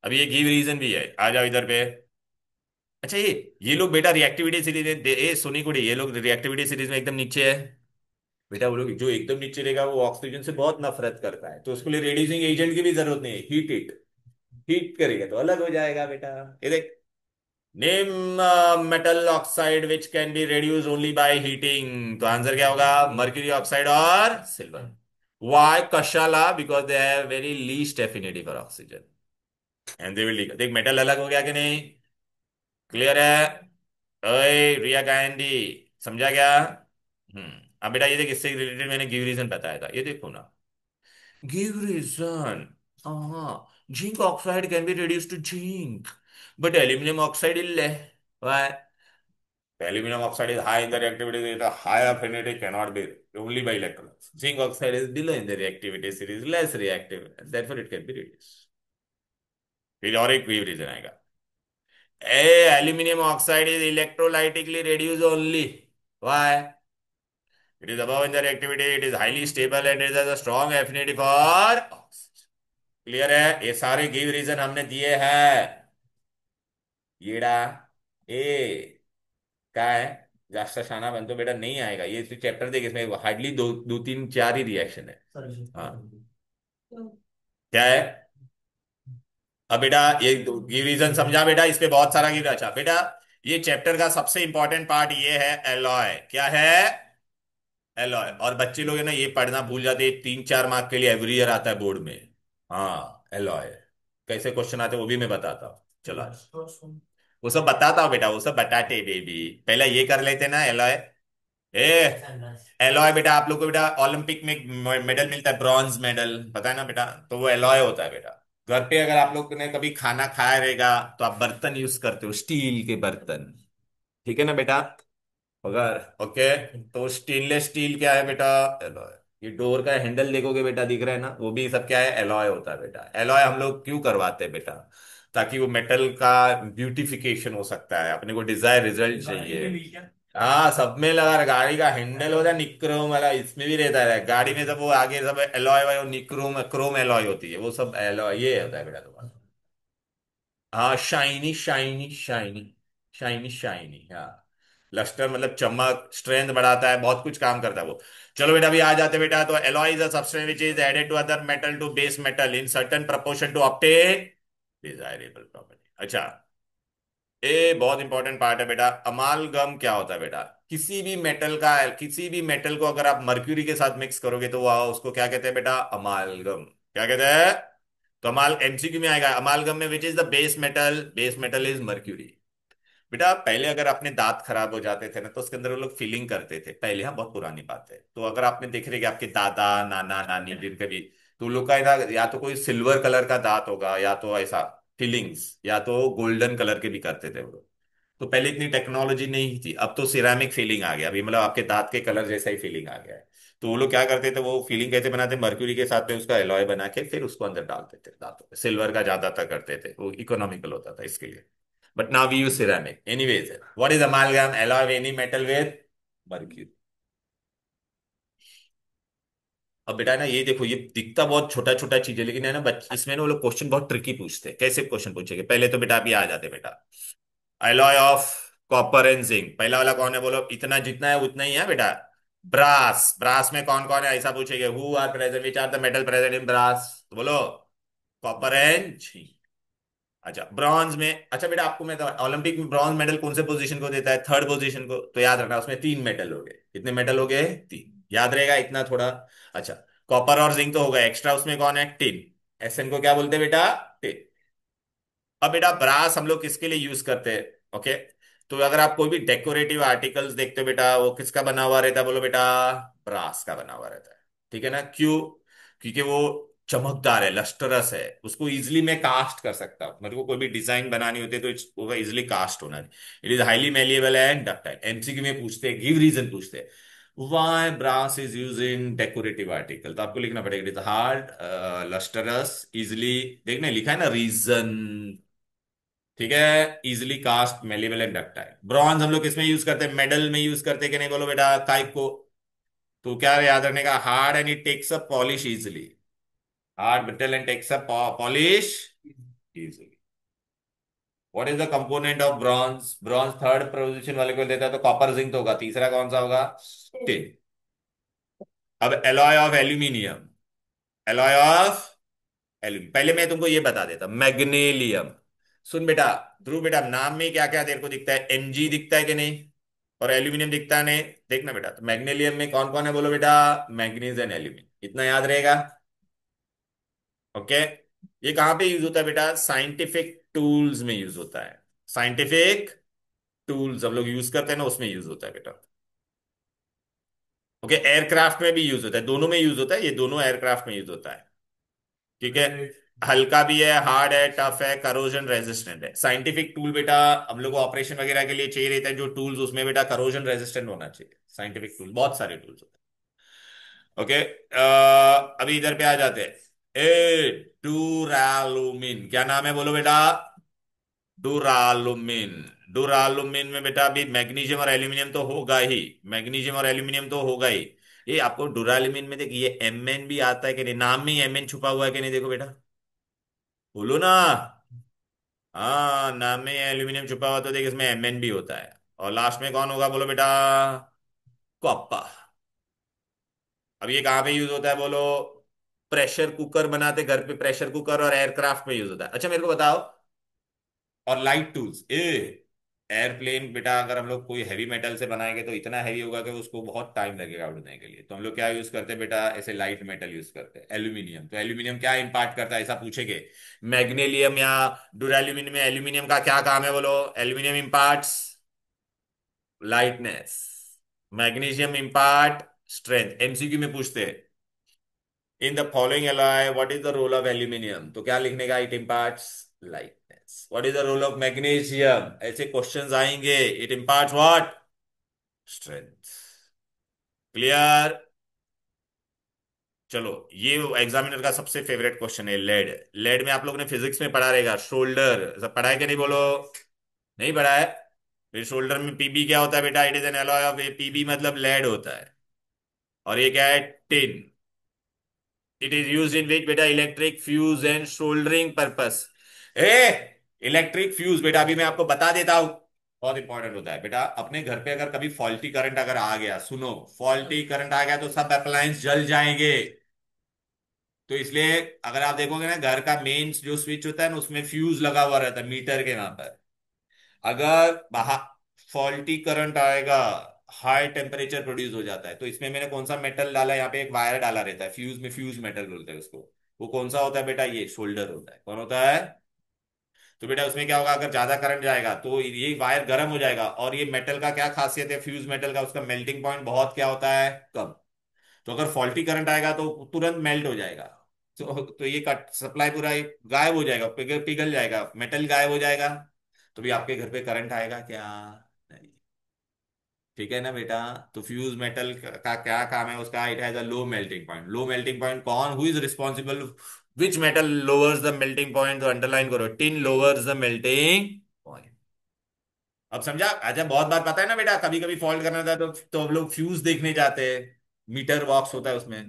अभी ये गिव रीजन भी है, आ जाओ इधर पे। अच्छा, ये लोग बेटा रिएक्टिविटी सीरीज ए सोनी कुड़ी, ये लोग रिएक्टिविटी सीरीज में एकदम नीचे है। बेटा वो लोग जो एकदम नीचे रहेगा वो ऑक्सीजन से बहुत नफरत करता है, तो उसके लिए रेड्यूसिंग एजेंट की भी जरूरत नहीं है, हीट इट, हीट करेगा तो अलग हो जाएगा बेटा। ये देख, name metal oxide which can be reduced only by heating, तो आंसर क्या होगा? मर्क्यूरी ऑक्साइड और सिल्वर। वाई? कशाला? Because they have very least affinity for oxygen and they will, देख मेटल अलग हो गया कि नहीं? क्लियर है? ओए रिया गांधी, समझा क्या? अब बेटा ये देख, इससे रिलेटेड मैंने गिव रीजन बताया था, ये देखो ना, गिव रीजन। हाँ, zinc oxide can be reduced to zinc, but aluminum oxide इल्ले। Why? Aluminum oxide is high in the reactivity, the high affinity cannot be only by electrons. Zinc oxide is below in the reactivity series, less reactive, and therefore it can be reduced. फिर और एक give reason आएगा, A aluminum oxide is electrolytically reduced only. Why? It is above in the reactivity, it is highly stable and it has a strong affinity for oxygen. Clear है? ये सारे give reason हमने दिए हैं। येड़ा ए क्या है? जास्त शाना बन तो बेटा नहीं आएगा, ये चैप्टर देख, इसमें हार्डली दो दो तीन चार ही रिएक्शन है। हाँ, क्या है? अब बेटा ये गिव रीजन समझा बेटा, इस पे बहुत सारा गिव। अच्छा बेटा, ये चैप्टर का सबसे इंपॉर्टेंट पार्ट ये है एलॉय। क्या है? एलॉय। और बच्चे लोग है ना ये पढ़ना भूल जाते हैं, 3-4 मार्क के लिए एवरी ईयर आता है बोर्ड में। हाँ, एलॉय कैसे क्वेश्चन आते हैं वो भी मैं बताता हूँ, चलो आज। वो सब बताता हूँ बेटा, वो सब बताते बेबी, पहले ये कर लेते ना एलॉय। ए एलॉय बेटा, आप लोग को बेटा ओलंपिक में मेडल मिलता है, ब्रॉन्ज मेडल, पता है ना बेटा, तो वो एलॉय होता है बेटा। घर पे अगर आप लोग ने कभी खाना खाया रहेगा तो आप बर्तन यूज करते हो, स्टील के बर्तन, ठीक है ना बेटा? अगर ओके, तो स्टेनलेस स्टील क्या है बेटा? एलॉय। ये डोर का हैंडल देखोगे बेटा, दिख रहा है ना, वो भी सब क्या है? एलॉय होता है बेटा। एलॉय हम लोग क्यों करवाते हैं बेटा? ताकि वो मेटल का ब्यूटिफिकेशन हो सकता है, अपने को डिजायर रिजल्ट चाहिए। हाँ, सब में लगा रहा, गाड़ी का हैंडल होता है निक्रोम वाला, इसमें भी रहता है गाड़ी में, सब वो आगे सब एलॉय वाय निक्रोम क्रोम एलॉय होती है, वो सब एलॉय ये होता है बेटा तुम्हारा। हाँ, shiny shiny shiny, shiny shiny, हाँ। लस्टर मतलब चमक, स्ट्रेंथ बढ़ाता है, बहुत कुछ काम करता है वो। चलो बेटा अभी आ जाते बेटा, तो alloy is a substance which is added to other metal to base metal in certain proportion to obtain desirable property. अच्छा, ये बहुत इंपॉर्टेंट पार्ट है बेटा। अमालगम क्या होता है बेटा? किसी भी मेटल को अगर आप मर्क्यूरी के साथ मिक्स करोगे तो वह उसको क्या कहते हैं बेटा? अमालगम। क्या कहते हैं? तो अमाल एमसीक्यू में आएगा, अमालगम में विच is the base metal is mercury. बेटा पहले अगर अपने दांत खराब हो जाते थे ना तो उसके अंदर वो लोग फीलिंग करते थे पहले, हाँ बहुत पुरानी बात है, तो अगर आपने देख रहे कि आपके दादा नाना नानी जिनके भी, तो उन लोग का या तो कोई सिल्वर कलर का दांत होगा या तो ऐसा फीलिंग्स, या तो गोल्डन कलर के भी करते थे वो लोग। तो पहले इतनी टेक्नोलॉजी नहीं थी, अब तो सिरेमिक फीलिंग आ गया, अभी मतलब आपके दांत के कलर जैसा ही फीलिंग आ गया है। तो वो लोग क्या करते थे, वो फीलिंग कैसे बनाते? मर्क्यूरी के साथ में उसका एलॉय बना के फिर उसको अंदर डालते थे दांतों में, सिल्वर का ज्यादातर करते थे, वो इकोनॉमिकल होता था इसके लिए। But now we use ceramic. Anyways, what is amalgam? Alloy of any metal with mercury. अब बेटा ना ये देखो, ये दिखता बहुत छोटा छोटा चीज है, लेकिन है ना इसमें ना वो लोग क्वेश्चन बहुत ट्रिकी पूछते हैं। कैसे क्वेश्चन पूछेंगे? पहले तो बेटा अभी आ जाते बेटा, alloy of copper and zinc, पहला वाला कौन है बोलो? इतना जितना है उतना ही है बेटा। ब्रास, ब्रास में कौन कौन है ऐसा पूछेंगे, who are present, which are the metal present in brass, तो बोलो कॉपर एंड जिंक। अच्छा ब्रॉन्ज में, अच्छा बेटा आपको मैं ओलंपिक में ब्रॉन्ज मेडल कौन से पोजीशन को देता है? थर्ड पोजीशन को, तो याद रखना उसमें 3 मेडल हो गए। कितने मेडल हो गए? 3, याद रहेगा इतना थोड़ा। अच्छा, कॉपर और जिंक तो होगा, एक्स्ट्रा उसमें कौन है? टिन। एसएन को क्या बोलते हैं बेटा? टिन। अब बेटा ब्रास हम लोग किसके लिए यूज करते हैं? ओके, तो अगर आप कोई भी डेकोरेटिव आर्टिकल्स देखते हो बेटा, वो किसका बना हुआ रहता है बोलो बेटा? ब्रास का बना हुआ रहता है। ठीक है ना? क्यों? क्योंकि वो चमकदार है, लस्टरस है, उसको इजिली मैं कास्ट कर सकता हूं। मेरे को कोई भी डिजाइन बनानी होती है तो वो इजिली कास्ट होना है। It is highly malleable and ductile. MCQ में पूछते हैं, गिव रीजन पूछते हैं, why brass is use in decorative article, तो आपको लिखना पड़ेगा it is hard, lustrous, easily, देखने लिखा है ना रीजन। ठीक है, easily cast, malleable and ductile. Bronze हम लोग किसमें यूज करते हैं? मेडल में यूज करते हैं कि नहीं बोलो बेटा? काइप को। तो क्या याद रखने का? Hard and it takes a polish easily. Hard metal and takes a polish easily. What is the component of bronze? Bronze third position वाले को देता है तो कॉपर जिंक तो होगा, तीसरा कौन सा होगा? टिन। अब alloy of aluminium, alloy of aluminium, पहले मैं तुमको ये बता देता, मैग्नीलियम। सुन बेटा, ध्रुव बेटा, नाम में क्या क्या तेरे को दिखता है? एमजी दिखता है कि नहीं? और एल्यूमिनियम दिखता है नहीं? देखना बेटा, तो मैग्नीलियम में कौन कौन है बोलो बेटा? मैग्नीज एंड एल्यूमिनियम, इतना याद रहेगा। ओके, ये कहां पे यूज होता है बेटा? साइंटिफिक टूल्स में यूज होता है। साइंटिफिक टूल्स हम लोग यूज करते हैं ना, उसमें यूज होता है बेटा। ओके, एयरक्राफ्ट में भी यूज होता है, दोनों में यूज होता है, ये दोनों एयरक्राफ्ट में यूज होता है। ठीक है, हल्का भी है, हार्ड है, टफ है, करोजन रेजिस्टेंट है। साइंटिफिक टूल बेटा हम लोग को ऑपरेशन वगैरह के लिए चाहिए रहता है, जो टूल्स, उसमें बेटा करोजन रेजिस्टेंट होना चाहिए। साइंटिफिक टूल बहुत सारे टूल्स होते हैं। ओके, अभी इधर पे आ जाते हैं। ए डूरालुमिन, क्या नाम है बोलो बेटा? डूरालुमिन। डूरालुमिन में बेटा अभी मैग्नीशियम और एल्यूमिनियम तो होगा ही, मैग्नीशियम और एल्यूमिनियम तो होगा ही। ये आपको डूरालुमिन में देखिए एमएन भी आता है कि नहीं, नाम में ही एमएन छुपा हुआ है कि नहीं, देखो बेटा, बोलो ना। हाँ, नाम में एल्यूमिनियम छुपा हुआ तो देखिए इसमें एमएन भी होता है। और लास्ट में कौन होगा बोलो बेटा? कॉपर। अब ये कहाँ पे यूज होता है बोलो? प्रेशर कुकर बनाते घर पे, प्रेशर कुकर और एयरक्राफ्ट में यूज होता है। अच्छा मेरे को बताओ, और लाइट टूल्स, ए एयरप्लेन बेटा अगर हम लोग कोई हैवी मेटल से बनाएंगे तो इतना हैवी होगा कि उसको बहुत टाइम लगेगा उड़ने के लिए, तो हम लोग क्या यूज करते हैं बेटा? ऐसे लाइट मेटल यूज करते हैं, एल्यूमिनियम। तो एल्यूमिनियम क्या इम्पार्ट करता है ऐसा पूछेगे? मैग्नीलियम या डुराल्यूमिनियम में एल्यूमिनियम का क्या काम है बोलो? Aluminium imparts lightness, magnesium impart strength. MCQ में पूछते हैं, in the following alloy what is the role of aluminium, तो क्या लिखने का? It imparts lightness. What is the role of magnesium, ऐसे क्वेश्चंस आएंगे, it imparts what? Strength. Clear? चलो, ये एग्जामिनर का सबसे फेवरेट क्वेश्चन है, लेड। लेड में आप लोगों ने फिजिक्स में पढ़ा रहेगा, शोल्डर सब पढ़ा है कि नहीं बोलो? नहीं पढ़ा है? फिर शोल्डर में पीबी क्या होता है बेटा? It is an alloy of, PB मतलब लेड होता है। और ये क्या है? Tin. It is use in which बेटा? Electric fuse and soldering purpose. A electric fuse बेटा अभी मैं आपको बता देता हूं, बहुत इंपॉर्टेंट होता है बेटा। अपने घर पे अगर कभी फॉल्टी करंट अगर आ गया, सुनो, फॉल्टी करंट आ गया तो सब अप्लायंस जल जाएंगे। तो इसलिए अगर आप देखोगे ना, घर का मेन जो स्विच होता है ना, उसमें फ्यूज लगा हुआ रहता है मीटर के वहां पर। अगर बाहर फॉल्टी करंट आएगा, हाई टेम्परेचर प्रोड्यूस हो जाता है। तो इसमें मैंने कौन सा मेटल डाला है? यहाँ पे एक वायर डाला रहता है फ्यूज में, फ्यूज मेटल बोलते हैं उसको। वो कौन सा होता है बेटा? ये शोल्डर होता है। कौन होता है? तो बेटा उसमें क्या होगा, अगर ज्यादा करंट जाएगा तो ये वायर गर्म हो जाएगा। और ये मेटल का क्या खासियत है फ्यूज मेटल का? उसका मेल्टिंग पॉइंट बहुत क्या होता है? कम। तो अगर फॉल्टी करंट आएगा तो तुरंत मेल्ट हो जाएगा। तो ये कट सप्लाई पूरा गायब हो जाएगा, पिघल जाएगा, मेटल गायब हो जाएगा। तो भी आपके घर पे करंट आएगा क्या? नहीं। ठीक है ना बेटा? तो फ्यूज मेटल का क्या काम है उसका? It has a low melting point. Low melting point कौन? Who is responsible? Which metal lowers the melting point? तो अंडरलाइन करो, tin lowers the melting point. अब समझा? अच्छा बहुत बार पता है ना बेटा, कभी कभी फॉल्ट करना था तो हम लोग फ्यूज देखने जाते हैं, मीटर बॉक्स होता है उसमें।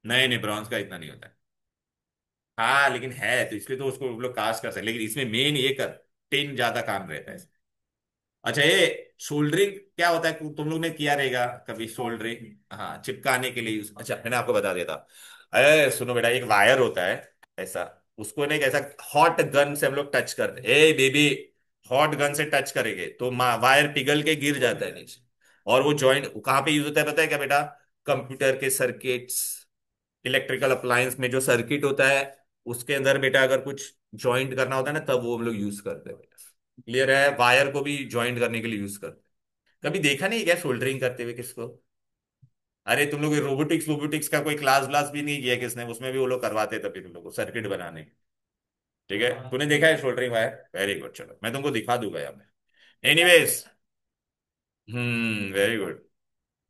नहीं नहीं, ब्रॉन्ज का इतना नहीं होता है। हाँ लेकिन है, तो इसलिए तो उसको हम लोग कास्ट कर सकते, लेकिन इसमें मेन ये कर, टिन ज्यादा काम रहता है। अच्छा ये सोल्डरिंग क्या होता है? तुम लोग ने किया रहेगा कभी सोल्डरिंग, हाँ, चिपकाने के लिए यूज। अच्छा मैंने आपको बता दिया था। अरे सुनो बेटा, एक वायर होता है ऐसा, उसको ना एक ऐसा हॉट गन से हम लोग टच करते, ए बेबी, हॉट गन से टच करेंगे तो वायर पिघल के गिर जाता है नीचे। और वो जॉइंट कहाँ पे यूज होता है पता है क्या बेटा? कंप्यूटर के सर्किट्स, इलेक्ट्रिकल अप्लायंस में जो सर्किट होता है, उसके अंदर बेटा अगर कुछ ज्वाइंट करना होता है ना, तब वो हम लोग यूज करते हैं। क्लियर है? वायर को भी ज्वाइंट करने के लिए यूज करते हैं। कभी देखा नहीं क्या सोल्डरिंग करते हुए किसको? अरे तुम लोग रोबोटिक्स रोबोटिक्स का कोई क्लास व्लास भी नहीं किया किसने? उसमें भी वो लोग करवाते तभी तुम लोग को सर्किट बनाने। ठीक है, तूने देखा है सोल्डरिंग वायर? वेरी गुड, चलो मैं तुमको दिखा दूंगा यहाँ पे। Anyways, very good.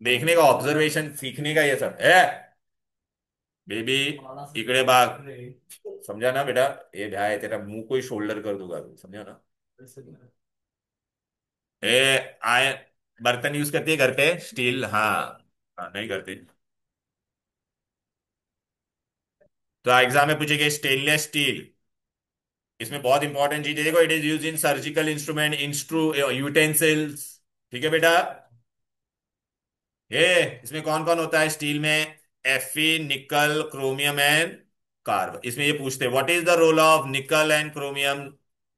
देखने का, ऑब्जर्वेशन सीखने का ये सब है। बेबी, इकडे बाग। समझा ना बेटा? ये भाई तेरा मुंह को ही शोल्डर कर दूंगा अभी, समझा ना? ए, आए, बर्तन यूज करती है घर पे स्टील? हाँ। हाँ, नहीं करती। तो एग्जाम में पूछेगा स्टेनलेस स्टील। इसमें बहुत इंपॉर्टेंट चीज है, देखो, it is use in surgical instrument, इंस्ट्रू यूटेंसिल्स। ठीक है बेटा? ये इसमें कौन कौन होता है स्टील में? Fe, निकल, क्रोमियम एंड कार्बन। इसमें ये पूछते हैं what is the role of nickel and chromium?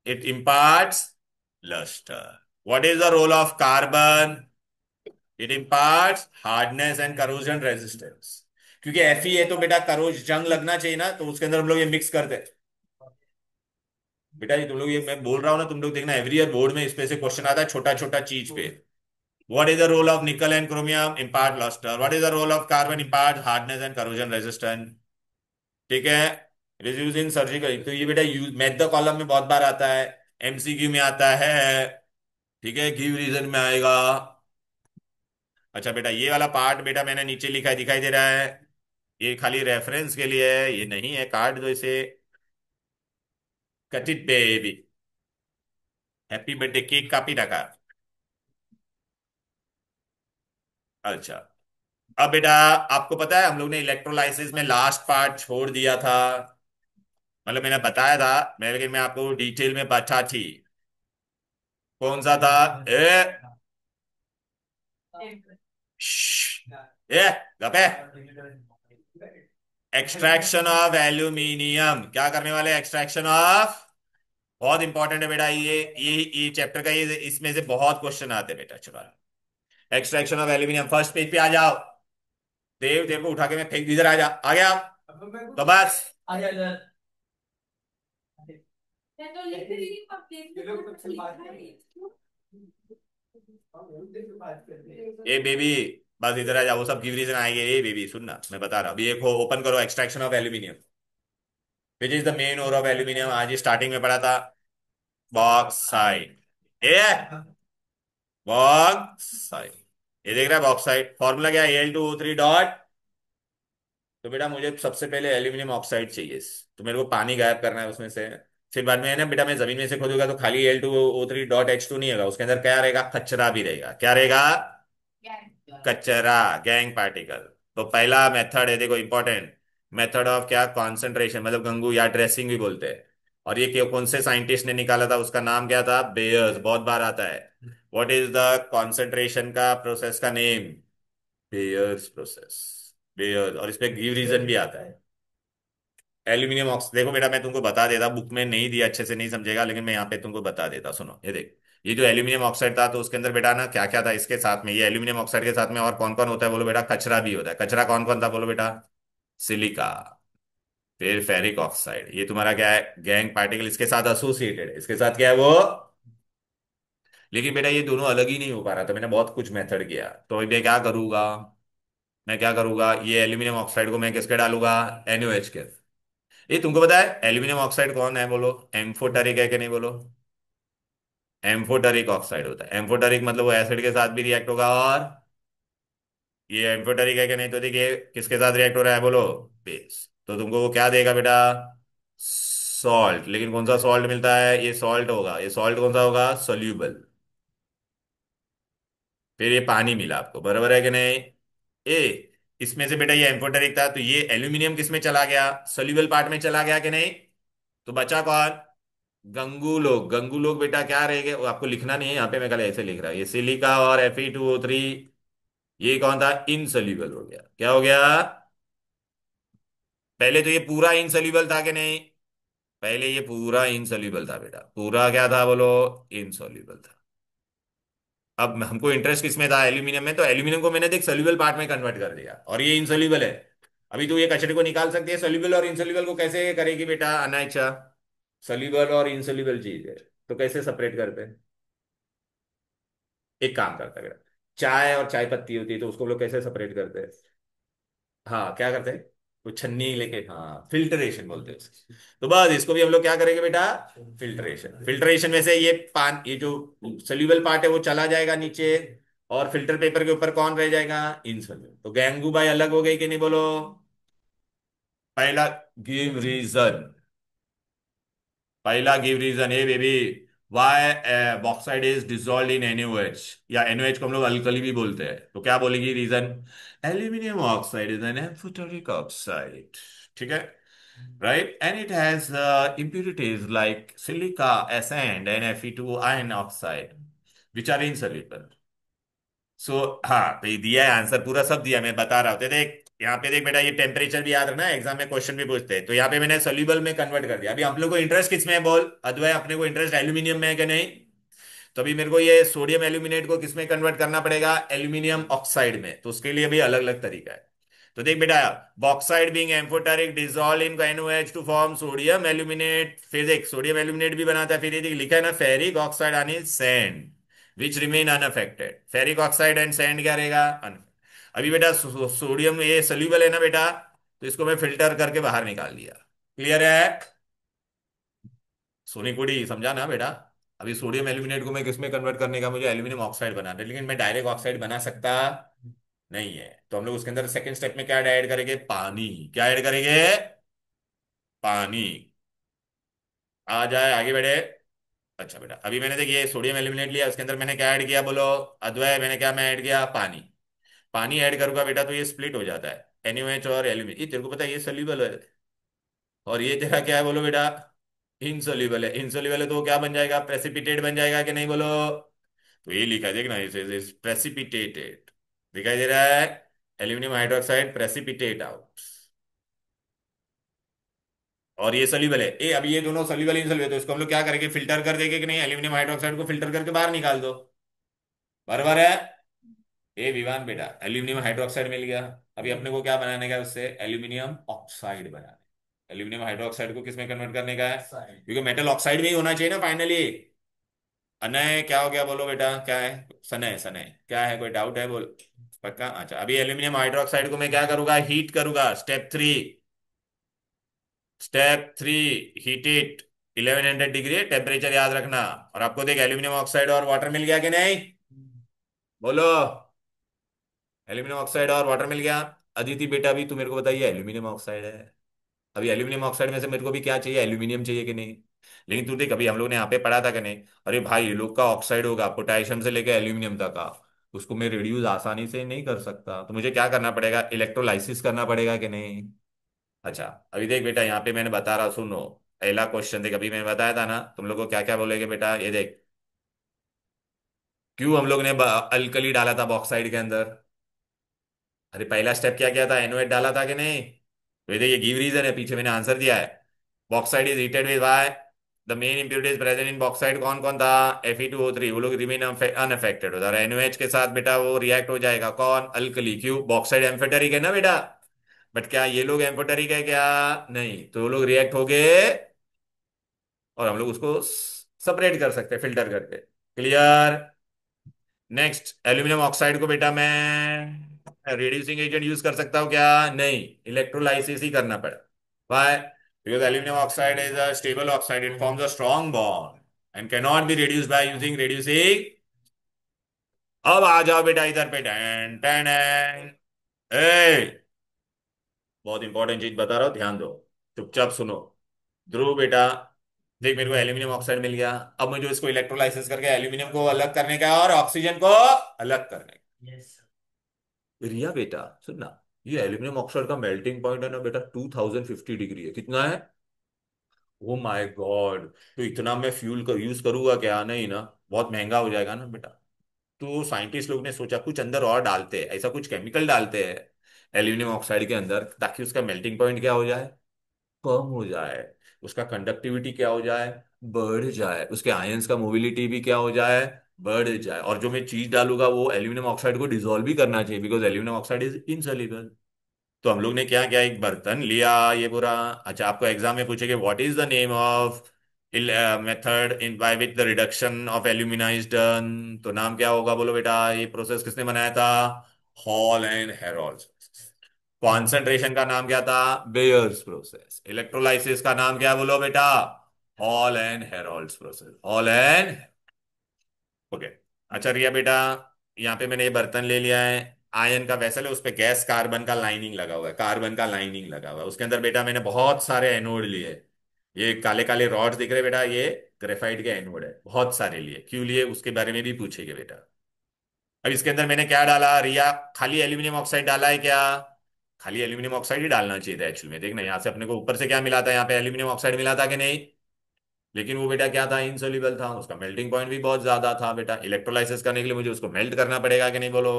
It imparts lustre. What is the role of carbon? It imparts hardness and corrosion resistance. क्योंकि Fe है तो बेटा करोज जंग लगना चाहिए ना, तो उसके अंदर हम लोग ये मिक्स करते हैं। बेटा ये तुम लोग, ये मैं बोल रहा हूं ना, तुम लोग देखना एवरी ईयर बोर्ड में इस पे से क्वेश्चन आता है, छोटा छोटा चीज पे। What is the role of nickel and chromium? Impart luster. What is the role of carbon? Impart hardness and corrosion resistance. ठीक है? It is use in surgical. तो ये बेटा यूज मैथ द कॉलम में बहुत बार आता है, एमसीक्यू में आता है। ठीक है, गिव रीजन में आएगा। अच्छा बेटा, ये वाला पार्ट बेटा मैंने नीचे लिखा है, दिखाई दे रहा है? ये खाली रेफरेंस के लिए है, ये नहीं है कार्ड जो इसे। Cut it baby. Happy birthday cake copy रखा। अच्छा, अब बेटा आपको पता है हम लोग ने इलेक्ट्रोलाइसिस में लास्ट पार्ट छोड़ दिया था। मतलब मैंने बताया था, मैं, लेकिन मैं आपको डिटेल में बता थी। कौन सा था? ए, श्श, ए, गपे। Extraction of aluminium. क्या करने वाले? Extraction of. बहुत इंपॉर्टेंट है बेटा ये चैप्टर का, ये इसमें से बहुत क्वेश्चन आते हैं बेटा। चलो, extraction of aluminium first page पे आ जाओ। देव, तेरे को उठा के मैं फेंक, इधर आ जा, आ गया? तो बस। मैं तो लिख रही हूँ, अब देख लो कुछ लिखा है। ए बेबी, बस इधर आ जा, वो सब गिव रीजन आएंगे। ए बेबी सुनना, मैं बता रहा हूँ अभी। एक ओपन करो, extraction of aluminium, which is the main ore of aluminium. आज स्टार्टिंग में पढ़ा था, बॉक्साइट। ए, बॉक्साइट। ये देख रहा है बॉक्साइट? फॉर्मूला क्या? Al2O3 dot. तो बेटा मुझे सबसे पहले एल्यूमिनियम ऑक्साइड चाहिए, तो मेरे को पानी गायब करना है उसमें से। फिर बाद में है ना बेटा, मैं जमीन में से खोदूंगा तो खाली Al2O3 डॉट H2 नहीं होगा, उसके अंदर क्या रहेगा? कचरा भी रहेगा। क्या रहेगा? कचरा, गैंग पार्टिकल। तो पहला मेथड है, देखो इंपॉर्टेंट, मेथड ऑफ क्या? कॉन्सेंट्रेशन, मतलब गंगू या ड्रेसिंग भी बोलते हैं। और ये कौन से साइंटिस्ट ने निकाला था? उसका नाम क्या था? बेयर्स। बहुत बार आता है। व्हाट इज द कॉन्सेंट्रेशन का प्रोसेस का नेम? Bears process. बेयर्स। और इस पे गिव रीजन भी आता है। एल्यूमिनियम ऑक्स, देखो बेटा मैं तुमको बता देता, बुक में नहीं दिया, अच्छे से नहीं समझेगा, लेकिन मैं यहाँ पे तुमको बता देता, सुनो। ये देख, ये जो एल्यूमिनियम ऑक्साइड था तो उसके अंदर बेटा ना क्या क्या था इसके साथ में, ये एल्यूमिनियम ऑक्साइड के साथ में और कौन कौन होता है बोलो बेटा? कचरा भी होता है। कचरा कौन कौन था बोलो बेटा? सिलिका, फिर फेरिक ऑक्साइड। ये तुम्हारा क्या है? गैंग पार्टिकल इसके साथ एसोसिएटेड है। इसके साथ क्या है वो? लेकिन बेटा ये दोनों अलग ही नहीं हो पा रहा था, मैंने बहुत कुछ मेथड किया। तो अभी मैं क्या करूंगा? मैं क्या करूंगा, ये एल्यूमिनियम ऑक्साइड को मैं किसके डालूंगा? NaOH के। ये तुमको पता है एल्यूमिनियम ऑक्साइड कौन है बोलो? एम्फोटरिक है कि नहीं बोलो? एम्फोटरिक ऑक्साइड होता है। एम्फोटरिक मतलब वो एसिड के साथ भी रिएक्ट होगा, और ये एम्फोटरिक है कि नहीं? तो देखिए किसके साथ रिएक्ट हो रहा है बोलो? बेस। तो तुमको वो क्या देगा बेटा? सॉल्ट। लेकिन कौन सा सॉल्ट मिलता है? ये सॉल्ट होगा। ये सॉल्ट कौन सा होगा? सोल्यूबल। फिर ये पानी मिला आपको, बराबर है कि नहीं? ए, इसमें से बेटा ये एम्फोटरिक था, तो ये एल्यूमिनियम किस में चला गया? सोल्यूबल पार्ट में चला गया कि नहीं? तो बचा कौन? गंगू लोग। गंगू लोग बेटा क्या रहेंगे? वो आपको लिखना नहीं है यहाँ पे, मैं कल ऐसे लिख रहा हूँ। ये सिलिका और Fe2O3, ये कौन था? इनसोल्यूबल हो गया। क्या हो गया? पहले तो ये पूरा इनसोल्यूबल था कि नहीं? पहले ये पूरा इनसोल्यूबल था बेटा, पूरा क्या था बोलो? इनसोल्यूबल था। अब हमको इंटरेस्ट किसमें था? एल्यूमिनियम में। तो एल्यूमिनियम को मैंने देख सोल्यूबल पार्ट में कन्वर्ट कर दिया, और ये इनसोल्यूबल है। अभी तो ये कचरे को निकाल सकती है, सोल्यूबल और इनसोल्यूबल को कैसे करेगी बेटा? अनायचा। सॉल्यूबल और इनसॉल्यूबल चीज है, तो कैसे सेपरेट करते हैं? एक काम करते हैं बेटा, चाय और चाय पत्ती होती है तो उसको हम लोग कैसे सेपरेट करते हैं? हाँ, क्या करते हैं? वो छन्नी लेके, हाँ, फिल्टरेशन बोलते हैं उसको। तो बस इसको भी हम लोग क्या करेंगे बेटा? फिल्टरेशन। फिल्टरेशन में से ये जो सोल्यूबल पार्ट है वो चला जाएगा नीचे, और फिल्टर पेपर के ऊपर कौन रह जाएगा? इनसॉल्यूबल। तो गैंगूबाई अलग हो गई कि नहीं, बोलो? पहला गिव रीजन, पहला गिव रीजन ए baby, why bauxite is dissolve in NaOH, या NaOH को हम लोग अल्कली भी बोलते हैं, तो क्या बोलेगी reason? Aluminium oxide is an amphoteric oxide, ठीक है, right? And it has impurities like silica, sand, and Fe2 iron oxide, which are insoluble. हाँ, तो ये दिया है आंसर, पूरा सब दिया, मैं बता रहा हूँ। तो देख यहाँ पे, देख बेटा, ये टेम्परेचर भी याद रखना, एग्जाम में क्वेश्चन भी पूछते हैं, तो यहाँ पे मैंने सोल्यूबल में कन्वर्ट कर दिया। अभी हम लोग को इंटरेस्ट किस में है, बोल अद्वय, अपने को इंटरेस्ट एल्यूमिनियम में है कि नहीं? तो अभी मेरे को ये सोडियम एल्यूमिनेट को किस में कन्वर्ट करना पड़ेगा? एल्यूमिनियम ऑक्साइड में। तो उसके लिए भी अलग अलग तरीका है। तो देख बेटा, bauxite being amphoteric dissolve in NaOH to form sodium aluminate, फिर देख सोडियम एल्यूमिनेट भी बनाता है, फिर ये देख लिखा है ना, ferric oxide on is sand which remain unaffected. Ferric oxide and sand क्या रहेगा? अभी बेटा सोडियम ये सोल्यूबल है ना बेटा, तो इसको मैं फिल्टर करके बाहर निकाल दिया। क्लियर है? सोनी कुड़ी समझा ना बेटा? अभी सोडियम एल्यूमिनेट को मैं किसमें कन्वर्ट करने का, मुझे एल्यूमिनियम ऑक्साइड बनाना है, लेकिन मैं डायरेक्ट ऑक्साइड बना सकता नहीं है। तो हम लोग उसके अंदर सेकंड स्टेप में क्या ऐड करेंगे? पानी। क्या ऐड करेंगे? पानी। आ जाए, आगे बढ़े। अच्छा बेटा, अभी मैंने देखिए सोडियम एल्यूमिनेट लिया, उसके अंदर मैंने क्या ऐड किया, बोलो अद्वय? मैंने क्या मैं ऐड किया? पानी। पानी ऐड करूंगा बेटा तो ये स्प्लिट हो जाता है, NaOH और एल्यूमिनियम, ये तेरे को पता है ये सोल्यूबल है, और ये तेरा क्या है, बोलो बेटा? इनसोल्यूबल है। इनसोल्यूबल है तो वो क्या बन जाएगा? प्रेसिपिटेट बन जाएगा कि नहीं, बोलो? तो ये लिखा है देखना, इस प्रेसिपिटेटेड दिखाई दे रहा है, एल्यूमिनियम हाइड्रोक्साइड प्रेसिपिटेट आउट, और ये सोल्यूबल है। ए अभी ये दोनों सोल्यूबल इनसोल्यूबल, तो इसको हम लोग क्या करेंगे? फिल्टर कर देंगे कि नहीं? एल्यूमिनियम हाइड्रोक्साइड को फिल्टर करके बाहर निकाल दो। बराबर है? ए विवान बेटा, एल्यूमिनियम हाइड्रोक्साइड मिल गया। अभी अपने को क्या बनाने का है उससे? एल्यूमिनियम ऑक्साइड बनाने। एल्यूमिनियम हाइड्रोक्साइड को किसमें कन्वर्ट करने का है? क्योंकि मेटल ऑक्साइड में ही होना चाहिए ना फाइनली। अनय क्या हो गया, बोलो बेटा क्या है? सनय, सनय क्या है, कोई डाउट है, बोल? पक्का? अच्छा, अभी एल्यूमिनियम हाइड्रोक्साइड को मैं क्या करूंगा? हीट करूंगा। Step three, step three, heat it 1100 degree temperature याद रखना। और आपको देख एल्यूमिनियम ऑक्साइड और वाटर मिल गया कि नहीं, बोलो? एल्यूमिनियम ऑक्साइड और वाटर मिल गया। अदिति बेटा भी तू मेरे को बताइए, एल्यूमिनियम ऑक्साइड है। अभी एल्यूमिनियम ऑक्साइड में से मेरे को भी क्या चाहिए? एल्यूमिनियम चाहिए कि नहीं? लेकिन तू देख, अभी हम लोग ने यहाँ पे पढ़ा था कि नहीं, अरे भाई ये लोग का ऑक्साइड होगा पोटेशियम से लेकर एल्यूमिनियम तक का, उसको मैं रिड्यूस आसानी से नहीं कर सकता, तो मुझे क्या करना पड़ेगा? इलेक्ट्रोलाइसिस करना पड़ेगा कि नहीं? अच्छा, अभी देख बेटा, यहाँ पे मैंने बता रहा, सुनो। पहला क्वेश्चन देख, अभी मैंने बताया था ना तुम लोग को क्या क्या बोलेगे बेटा, ये देख, क्यों हम लोग ने अल्कली डाला था बॉक्साइड के अंदर? अरे पहला स्टेप क्या किया था? NaOH डाला था कि नहीं? तो ये गिव रीजन है, पीछे मैंने आंसर दिया है। Bauxite is heated with why, the main impurities present in bauxite कौन कौन था? Fe2O3, वो लोग रिमेन अनअफेक्टेड होता है। NaOH के साथ बेटा वो रिएक्ट हो जाएगा, कौन? अल्कली। क्यों? बॉक्साइड एम्फोटेरिक है ना बेटा, बट क्या ये लोग एम्फोटेरिक है क्या? नहीं, तो वो लोग रिएक्ट हो गए, और हम लोग उसको सेपरेट कर सकते हैं फिल्टर करके। क्लियर? नेक्स्ट, एल्यूमिनियम ऑक्साइड को बेटा मैं रिड्यूसिंग एजेंट यूज कर सकता हूं क्या? नहीं, इलेक्ट्रोलाइसिस ही करना पड़ा। Why? Because aluminum oxide is a stable oxide. It forms a strong bond and cannot be reduced by using reducing. अब आ जाओ बेटा इधर पे, टैन टैन ए, बहुत इंपॉर्टेंट चीज बता रहा हूं, ध्यान दो, चुपचाप सुनो। ध्रुव बेटा, देख मेरे को एल्यूमिनियम ऑक्साइड मिल गया, अब मुझे इसको इलेक्ट्रोलाइसिस करके एल्यूमिनियम को अलग करने का है और ऑक्सीजन को अलग करने का। रिया बेटा सुनना, ये एल्यूमिनियम ऑक्साइड का मेल्टिंग पॉइंट है ना बेटा, 2050 डिग्री है। कितना है? ओ माय गॉड, तो इतना मैं फ्यूल का यूज करूंगा क्या? नहीं ना, बहुत महंगा हो जाएगा ना बेटा। तो साइंटिस्ट लोग ने सोचा कुछ अंदर और डालते हैं, ऐसा कुछ केमिकल डालते हैं एल्यूमिनियम ऑक्साइड के अंदर, ताकि उसका मेल्टिंग पॉइंट क्या हो जाए? कम हो जाए, उसका कंडक्टिविटी क्या हो जाए? बढ़ जाए, उसके आयंस का मोबिलिटी भी क्या हो जाए? बढ़ जाए। और जो मैं चीज डालूंगा वो एल्यूमिनियम ऑक्साइड को डिसॉल्व भी करना चाहिए, because aluminium oxide is insoluble. तो हम लोग ने क्या किया, एक बर्तन लिया ये पूरा। अच्छा, आपको एग्जाम में पूछेंगे what is the name of method in by which the reduction of alumina is done, तो नाम क्या होगा बोलो बेटा? ये प्रोसेस किसने बनाया था? Hall and Harold. कॉन्सेंट्रेशन का नाम क्या था? Bears process. इलेक्ट्रोलाइसिस का नाम क्या है बोलो बेटा? Hall and Harold process. Hall and, okay. अच्छा रिया बेटा, यहाँ पे मैंने ये बर्तन ले लिया है, आयन का वेसल है, उस पे गैस कार्बन का लाइनिंग लगा हुआ है, कार्बन का लाइनिंग लगा हुआ है, उसके अंदर बेटा मैंने बहुत सारे एनोड लिए। ये काले काले रॉड्स दिख रहे बेटा, ये ग्रेफाइट के एनोड है, बहुत सारे लिए। क्यों लिए उसके बारे में भी पूछेंगे बेटा। अब इसके अंदर मैंने क्या डाला रिया? खाली एल्यूमिनियम ऑक्साइड डाला है क्या? खाली एल्यूमिनियम ऑक्साइड ही डालना चाहिए था एक्चुअल में। देखना यहाँ से अपने को ऊपर से क्या मिला था, यहाँ पे एल्यूमिनियम ऑक्साइड मिला था कि नहीं? लेकिन वो बेटा क्या था? इनसोल्यूबल था, उसका मेल्टिंग पॉइंट भी बहुत ज्यादा था बेटा। इलेक्ट्रोलाइसिस करने के लिए मुझे उसको मेल्ट करना पड़ेगा कि नहीं बोलो?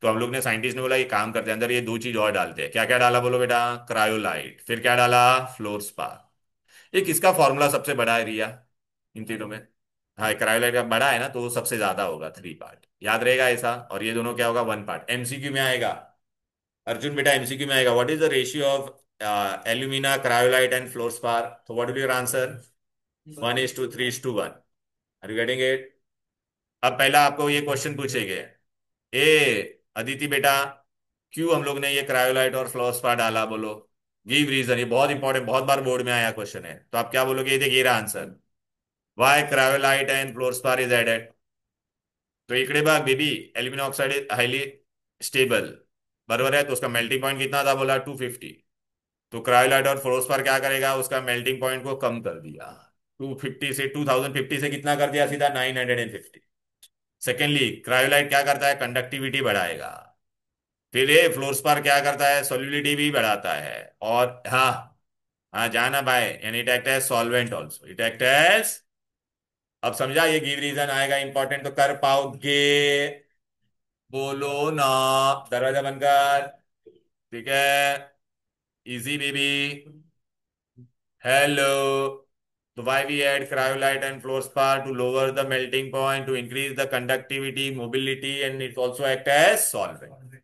तो हम लोग ने, साइंटिस्ट ने बोला ये काम करते हैं, अंदर ये दो चीज और डालते हैं। क्या क्या डाला बोलो बेटा? क्रायोलाइट, फिर क्या डाला? फ्लोरस्पार। ये किसका फॉर्मूला सबसे बड़ा है रिया इन तीनों में? हाँ, क्रायोलाइट का बड़ा है ना, तो वो सबसे ज्यादा होगा, 3 पार्ट, याद रहेगा ऐसा। और ये दोनों क्या होगा? 1 पार्ट। एमसीक्यू में आएगा अर्जुन बेटा, एमसीक्यू में आएगा, what is the ratio of alumina, cryolite and fluorspar? तो what will your answer? 1:3:1। Are you getting it? अब पहला आपको ये क्वेश्चन पूछेंगे, ए अदिति बेटा, क्यों हम लोग ने ये क्रायोलाइट और फ्लोरस्पार डाला बोलो? Give reason. ये बहुत इंपॉर्टेंट, बहुत बार बोर्ड में आया क्वेश्चन है, तो आप क्या बोलोगे? ये देखिए रहा answer, why cryolite and fluorspar is added. तो इकड़े भाग baby, aluminium oxide is highly stable, बरोबर है, तो उसका मेल्टिंग पॉइंट कितना था बोला? 250। तो क्रायोलाइट और फ्लोरस्पार क्या करेगा? उसका मेल्टिंग पॉइंट को कम कर दिया, 250 से, 2050 से कितना कर दिया सीधा? 950। सेकेंडली क्रायोलाइट क्या करता है? कंडक्टिविटी बढ़ाएगा। फिर ये फ्लोरस्पार क्या करता है? सोल्युबिलिटी भी बढ़ाता है। और हाँ, हाँ जाना भाई, यानी it act as solvent also, it act as. अब समझा? ये गिव रीजन आएगा इंपॉर्टेंट, तो कर पाओगे? बोलो ना, दरवाजा बंद कर। ठीक है, इजी बेबी। हेलो। तो why we add cryolite and fluorspar? To lower the melting point, to increase the conductivity, mobility, and it also act as solvent.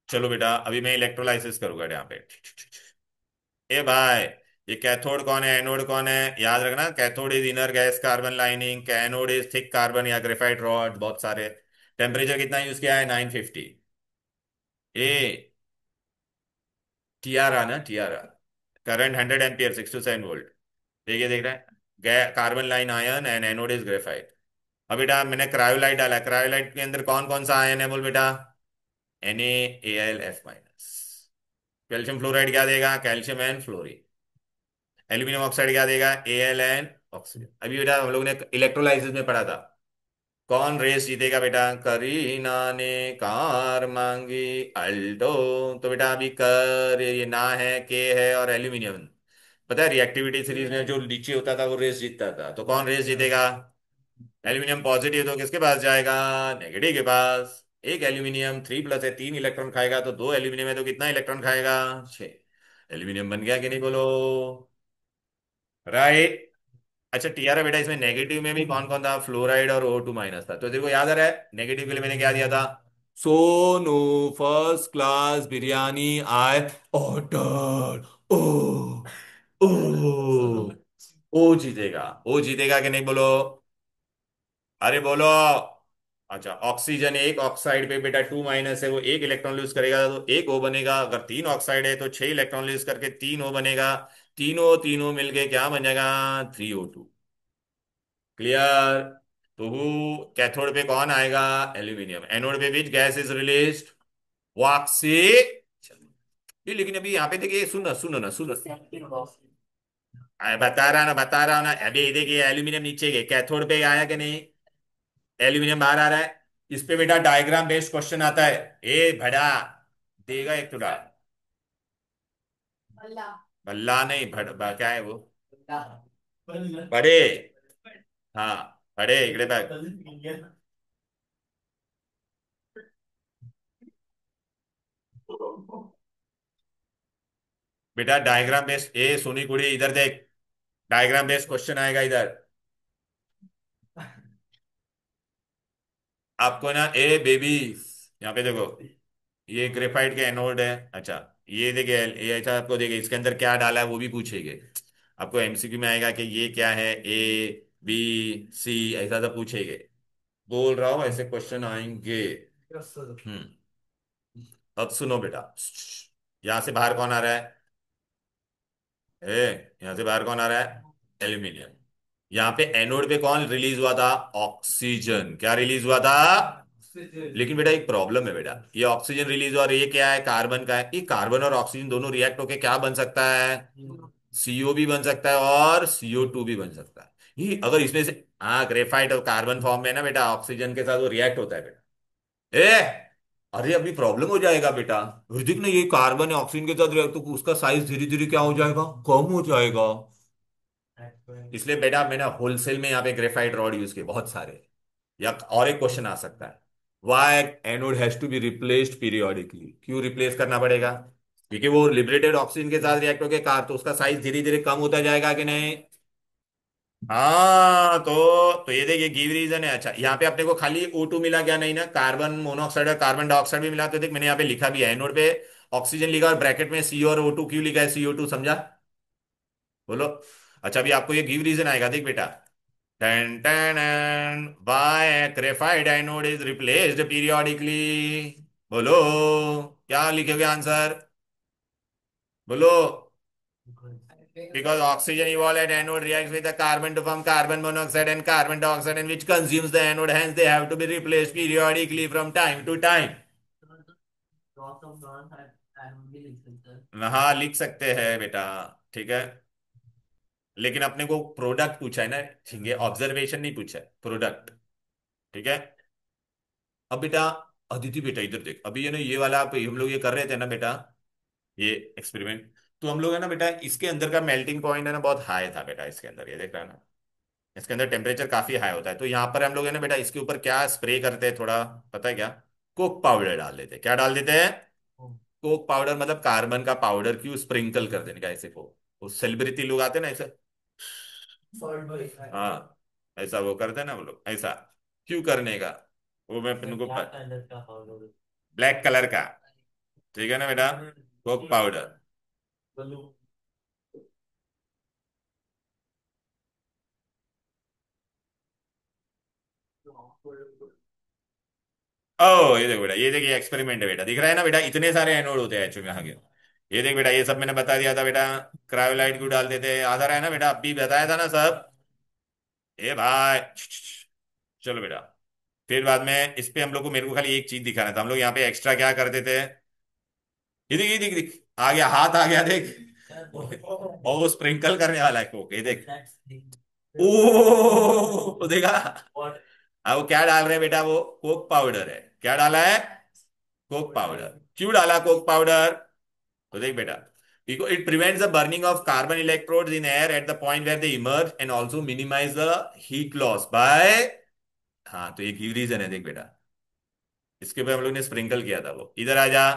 चलो बेटा, अभी मैं इलेक्ट्रोलाइसिस करूंगा यहाँ पे। ए भाई, ये कैथोड कौन है, एनोड कौन है? याद रखना, cathode is inner gas carbon lining, anode is thick carbon या ग्रेफाइट रॉड, बहुत सारे। टेम्परेचर कितना यूज किया है? 950। ए टीआरआ ना, टीआरआ। Current 100 ampere, 6 to 7 volt. देखिए, देख रहे हैं, carbon line ion and anode is graphite. अब बेटा मैंने क्रायोलाइट डाला, क्रायोलाइट के अंदर कौन कौन सा आयन है बोल बेटा? Na Al F-। Calcium fluoride क्या देगा? Calcium and fluorine. Aluminium oxide क्या देगा? Al and oxygen. अभी बेटा हम लोग ने इलेक्ट्रोलाइसिस में पढ़ा था, कौन रेस जीतेगा बेटा? करीना ने कार मांगी अल्टो। तो बेटा अभी कर, ये ना है, के है, और एल्यूमिनियम। पता है रिएक्टिविटी सीरीज में जो नीचे होता था वो रेस जीतता था, तो कौन रेस जीतेगा? एल्यूमिनियम पॉजिटिव तो किसके पास जाएगा? नेगेटिव के पास। एक एल्यूमिनियम 3+ है, 3 इलेक्ट्रॉन खाएगा, तो दो एल्यूमिनियम है तो कितना इलेक्ट्रॉन खाएगा? 6। एल्यूमिनियम बन गया कि नहीं बोलो? राइट। अच्छा टीआरए बेटा, इसमें नेगेटिव में भी कौन कौन था? फ्लोराइड और O2- था। तो तेरे को याद आ रहा है नेगेटिव के लिए मैंने क्या दिया था? Sonu first class biryani I order. ओ, ओ, ओ जीतेगा, ओ जीतेगा कि नहीं बोलो? अरे बोलो। अच्छा, ऑक्सीजन एक ऑक्साइड पे बेटा 2- है, वो एक इलेक्ट्रॉन लूज करेगा तो एक O बनेगा। अगर 3 ऑक्साइड है तो 6 इलेक्ट्रॉन लूज करके 3 O बनेगा। तीनों तीनों मिलके क्या बन जाएगा? 3O2। क्लियर? तो कैथोड पे कौन आएगा? एल्यूमिनियम। एनोड पे विच गैस इज रिलीज? वॉक्सी। ये लेकिन अभी यहाँ पे देखिए, सुनो सुनो ना, सुनो। अरे बता रहा हूँ ना, अभी देखिए एल्यूमिनियम नीचे गए, कैथोड पे आया कि नहीं? एल्यूमिनियम बाहर आ रहा है। इस पे बेटा डायग्राम बेस्ड क्वेश्चन आता है, ए भड़ा देगा एक थोड़ा। भल्ला नहीं, क्या है वो? बड़े। हाँ, बड़े इकड़े बैग। बेटा डायग्राम बेस्ड, ए सोनी कुड़ी इधर देख, डायग्राम बेस्ड क्वेश्चन आएगा इधर आपको ना। ए बेबी, यहाँ पे देखो, ये ग्रेफाइट के एनोड है। अच्छा, ये देखिए, ये अच्छा आपको देखिए इसके अंदर क्या डाला है वो भी पूछेंगे। आपको एमसीक्यू में आएगा कि ये क्या है, ए बी सी, ऐसा सब पूछेंगे। बोल रहा हूँ ऐसे क्वेश्चन आएंगे। हम्म। अब सुनो बेटा, यहां से बाहर कौन आ रहा है? ए, यहां से बाहर कौन आ रहा है? एल्यूमिनियम। यहाँ पे एनोड पे कौन रिलीज हुआ था? ऑक्सीजन। क्या रिलीज हुआ था? लेकिन बेटा एक प्रॉब्लम है बेटा, ये ऑक्सीजन रिलीज और ये क्या है? कार्बन का है। ये कार्बन और ऑक्सीजन दोनों रिएक्ट होके क्या बन सकता है? सीओ भी बन सकता है और CO2 भी बन सकता है। ये अगर इसमें से, हाँ, ग्रेफाइट और कार्बन फॉर्म में ना बेटा, ऑक्सीजन के साथ वो रिएक्ट होता है बेटा। ए, अरे अभी प्रॉब्लम हो जाएगा बेटा। ऋतिक ने, ये कार्बन है ऑक्सीजन के साथ रिएक्ट, तो उसका साइज धीरे धीरे क्या हो जाएगा? कम हो जाएगा। इसलिए बेटा मैंने होलसेल में यहाँ पे ग्रेफाइट रॉड यूज किए बहुत सारे। या और एक क्वेश्चन आ सकता है, why anode has to be replaced periodically? क्यों रिप्लेस करना पड़ेगा? क्योंकि वो लिबरेटेड ऑक्सीजन के साथ रिएक्ट होकर कार, तो उसका साइज धीरे धीरे कम होता जाएगा कि नहीं? हाँ, तो ये देखिए गिव रीजन है। अच्छा, यहाँ पे अपने को खाली O2 मिला क्या? नहीं ना, कार्बन मोनोऑक्साइड और कार्बन डाइऑक्साइड भी मिला। तो देख मैंने यहाँ पे लिखा भी है, एनोड पे ऑक्सीजन लिखा और ब्रैकेट में CO और O2 क्यों लिखा है? CO2, समझा? बोलो। अच्छा, अभी आपको ये गिव रीजन आएगा, देख बेटा। Ten ten, by graphite anode is replaced periodically. बोलो, क्या लिखोगे आंसर? बोलो। Because oxygen evolved at anode reacts with the carbon to form carbon monoxide and carbon dioxide, and which consumes the anode. Hence, they have to be replaced periodically from time to time. हाँ, लिख सकते हैं बेटा, ठीक है। लेकिन अपने को प्रोडक्ट पूछा है ना, ठीक है, ऑब्जर्वेशन नहीं पूछा है, प्रोडक्ट। ठीक है। अब बेटा, अदिति बेटा इधर देख, अभी ये ना ये वाला हम लोग ये कर रहे थे ना बेटा, ये एक्सपेरिमेंट। तो हम लोग है ना बेटा, इसके अंदर का मेल्टिंग पॉइंट है ना बहुत हाई था बेटा, इसके अंदर ये देख रहा है ना, इसके अंदर टेम्परेचर काफी हाई होता है। तो यहाँ पर हम लोग है ना बेटा, इसके ऊपर क्या स्प्रे करते हैं थोड़ा, पता है क्या? कोक पाउडर डाल देते हैं। क्या डाल देते हैं? कोक पाउडर, मतलब कार्बन का पाउडर, क्यों? स्प्रिंकल कर देने का ऐसे को। वो सेलिब्रिटी लोग आते हैं ना ऐसे, हाँ, ऐसा वो करते हैं ना वो लोग, ऐसा क्यों करने का? वो मैं तुमको, ब्लैक कलर का, ठीक है ना बेटा, कोक पाउडर। ओ, ये देख बेटा, ये देखिए एक्सपेरिमेंट है बेटा, दिख रहा है ना बेटा, इतने सारे एनोड होते हैं एक्चुअली यहाँ के। ये देख बेटा, ये सब मैंने बता दिया था बेटा। क्रायोलाइट क्यों डाल देते हैं, आधा रहा है ना बेटा, अभी बताया था ना सब। ए भाई, चलो बेटा। फिर बाद में इस पे हम लोग को, मेरे को खाली एक चीज दिखाना था, हम लोग यहाँ पे एक्स्ट्रा क्या करते थे? ये देख, ये देख, देख आ गया, हाथ आ गया, देख। और वो स्प्रिंकल करने वाला है कोक, ये देख। ओ, देखा? अब वो क्या डाल रहे हैं बेटा? वो कोक पाउडर है। क्या डाला है? Coke powder. क्यों डाला कोक पाउडर? तो देख बेटा, it prevents the burning of carbon electrodes in air at the point where they emerge and also minimize the heat loss by, हाँ, तो एक ही रीजन है, देख बेटा। इसके पे हम लोग ने स्प्रिंकल किया था, वो इधर आ जा।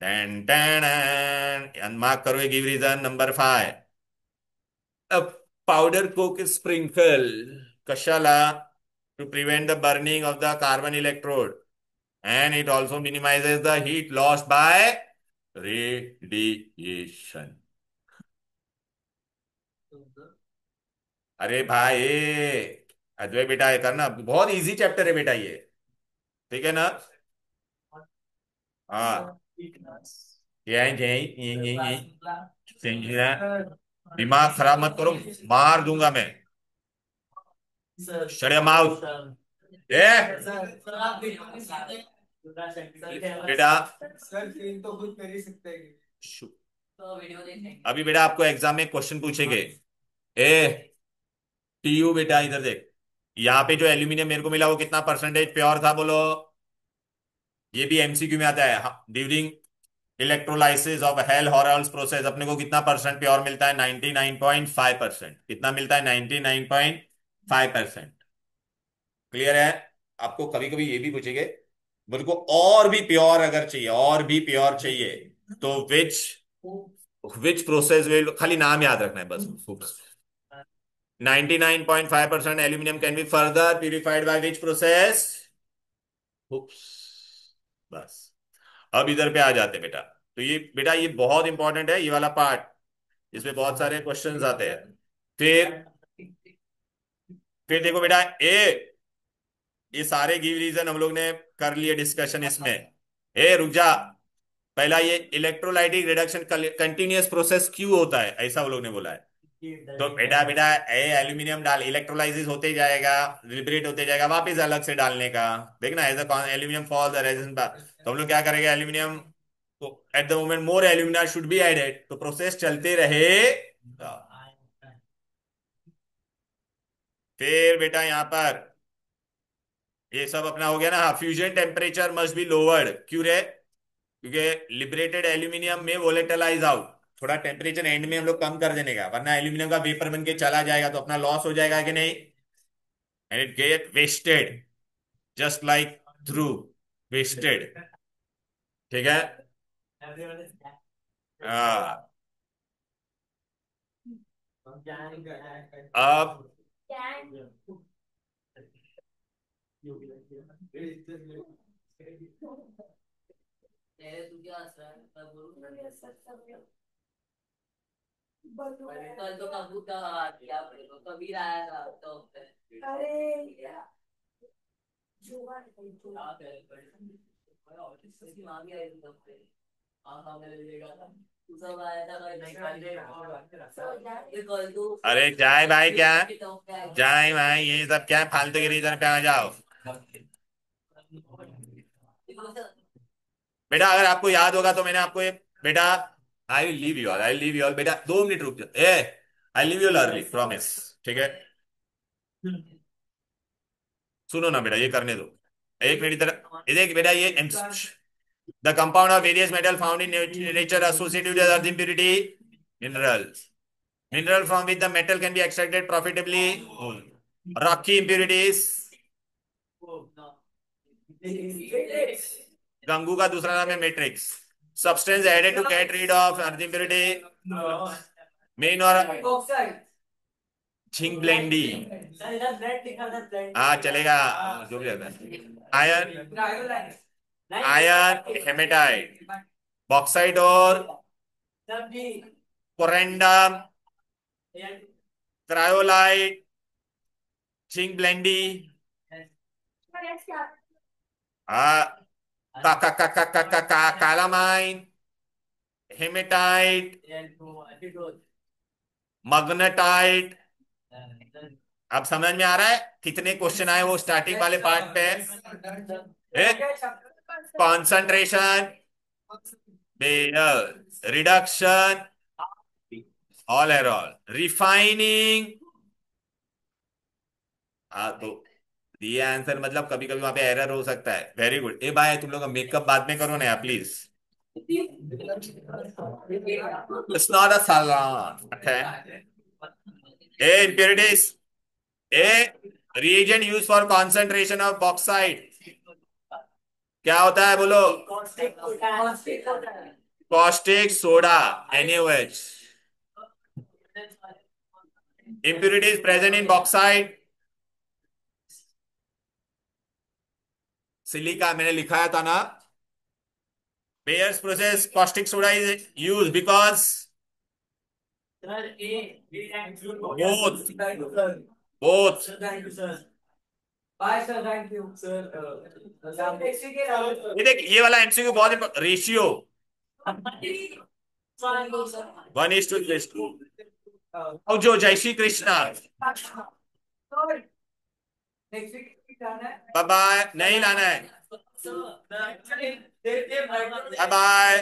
टेन टेन, मार्क करो, एक रीजन नंबर 5। अब पाउडर कोक स्प्रिंकल कशाला? To prevent the burning of the carbon electrode, and it also minimizes the heat loss by radiation. अरे भाई, अद्वैत बेटा, ये करना बहुत इजी चैप्टर है बेटा ये, ठीक है ना? हाँ, दिमाग खराब मत करो, मार दूंगा मैं। Shut your mouth. ए बेटा, शु- अभी बेटा आपको एग्जाम में क्वेश्चन पूछेंगे। ए, TU बेटा इधर देख, यहाँ पे जो एल्यूमिनियम मेरे को मिला वो कितना परसेंटेज प्योर था, बोलो? ये भी MCQ में आता है। During electrolysis of Hall Heroult process अपने को कितना परसेंट प्योर मिलता है? 99.5%। कितना मिलता है? 99.5%। क्लियर है? आपको कभी कभी ये भी पूछेंगे, मेरे को और भी प्योर अगर चाहिए, और भी प्योर चाहिए, तो विच प्रोसेस विल, खाली नाम याद रखना है बस। 99.5% aluminium can be further purified by which process? बस। अब इधर पे आ जाते बेटा। तो ये बेटा ये बहुत इंपॉर्टेंट है ये वाला पार्ट, इसमें बहुत सारे क्वेश्चंस आते हैं। फिर फिर देखो बेटा, ये सारे गिव रीजन हम लोग ने कर लिए डिस्कशन इसमें। रुक जा। पहला ये इलेक्ट्रोलाइटिक रिडक्शन कंटिन्यूअस प्रोसेस क्यों होता है, ऐसा वो लोग ने बोला है। तो बेटा बेटा एल्यूमिनियम डाल, इलेक्ट्रोलाइसिस होते जाएगा, लिबरेट होते जाएगा, वापस अलग से डालने का। देखना एज एल्यूमिनियम फॉल्स रेजिस्टेंस पर, तो हम लोग क्या करेंगे, एल्यूमिनियम को at the moment more alumina should be added, तो प्रोसेस चलते रहे। फिर बेटा यहां पर ये सब अपना हो गया ना। Fusion temperature must be lowered, क्यों रे, क्योंकि लिबरेटेड एल्यूमिनियम में वोलेटलाइज आउट, थोड़ा टेम्परेचर एंड में हम लोग कम कर देने का, वरना एल्यूमिनियम का वेपर बन के चला जाएगा तो अपना लॉस हो जाएगा कि नहीं, and it get wasted just like through wasted. ठीक है। हाँ। अब तू क्या हंस रहा है? मैं बोलूं कल तो कबूतर क्या कबीर आया था तो उसकी माँ भी आई थी तब पे। हाँ मेरे लिए था तू सब आया था कल तो अरे जाए भाई, क्या जाए भाई, ये सब क्या फालतू के रीजन पे आ जाओ। बेटा अगर आपको याद होगा तो मैंने आपको बेटा, I will leave you all, I leave you all बेटा, 2 मिनट रुक जाओ। I leave you all early promise. ठीक है, सुनो ना बेटा, ये करने दो, 1 मिनट इधर। ये देख बेटा, ये the compound of various metal found in nature associated with earth impurity minerals, mineral from which the metal can be extracted profitably, rocky impurities, gangue का दूसरा नाम है matrix, substance added to get rid of earth impurity, main ore zinc blende. हाँ चलेगा, जो भी रहता है। आयन, आयन हेमेटाइट, बॉक्साइट और कोरेंडम, क्रायोलाइट, झिंक ब्लेंडी, का, का, का, का, का, का, का, कालामाइन, हेमेटाइट, मग्नेटाइट। अब समझ में आ रहा है कितने क्वेश्चन आए वो स्टार्टिंग वाले पार्ट पे। Concentration, reduction, all air all, refining. हाँ तो दिए आंसर, मतलब कभी कभी वहां पे एरर हो सकता है। Very good. ए भाई तुम लोग मेकअप बाद में करो ना यार please, it's not a saloon. Okay. A impurities, a reagent used for concentration of bauxite, क्या होता है बोलो, caustic soda, NaOH। impurities present in bauxite, silica मैंने लिखाया था ना। Bayer's process caustic soda is used because both both ये देख, ये वाला MCQ बहुत इंपॉर्टेंट, रेशियो 1:2। अब जो जय श्री कृष्णा, बाय बाय, नहीं लाना है, बाय बाय।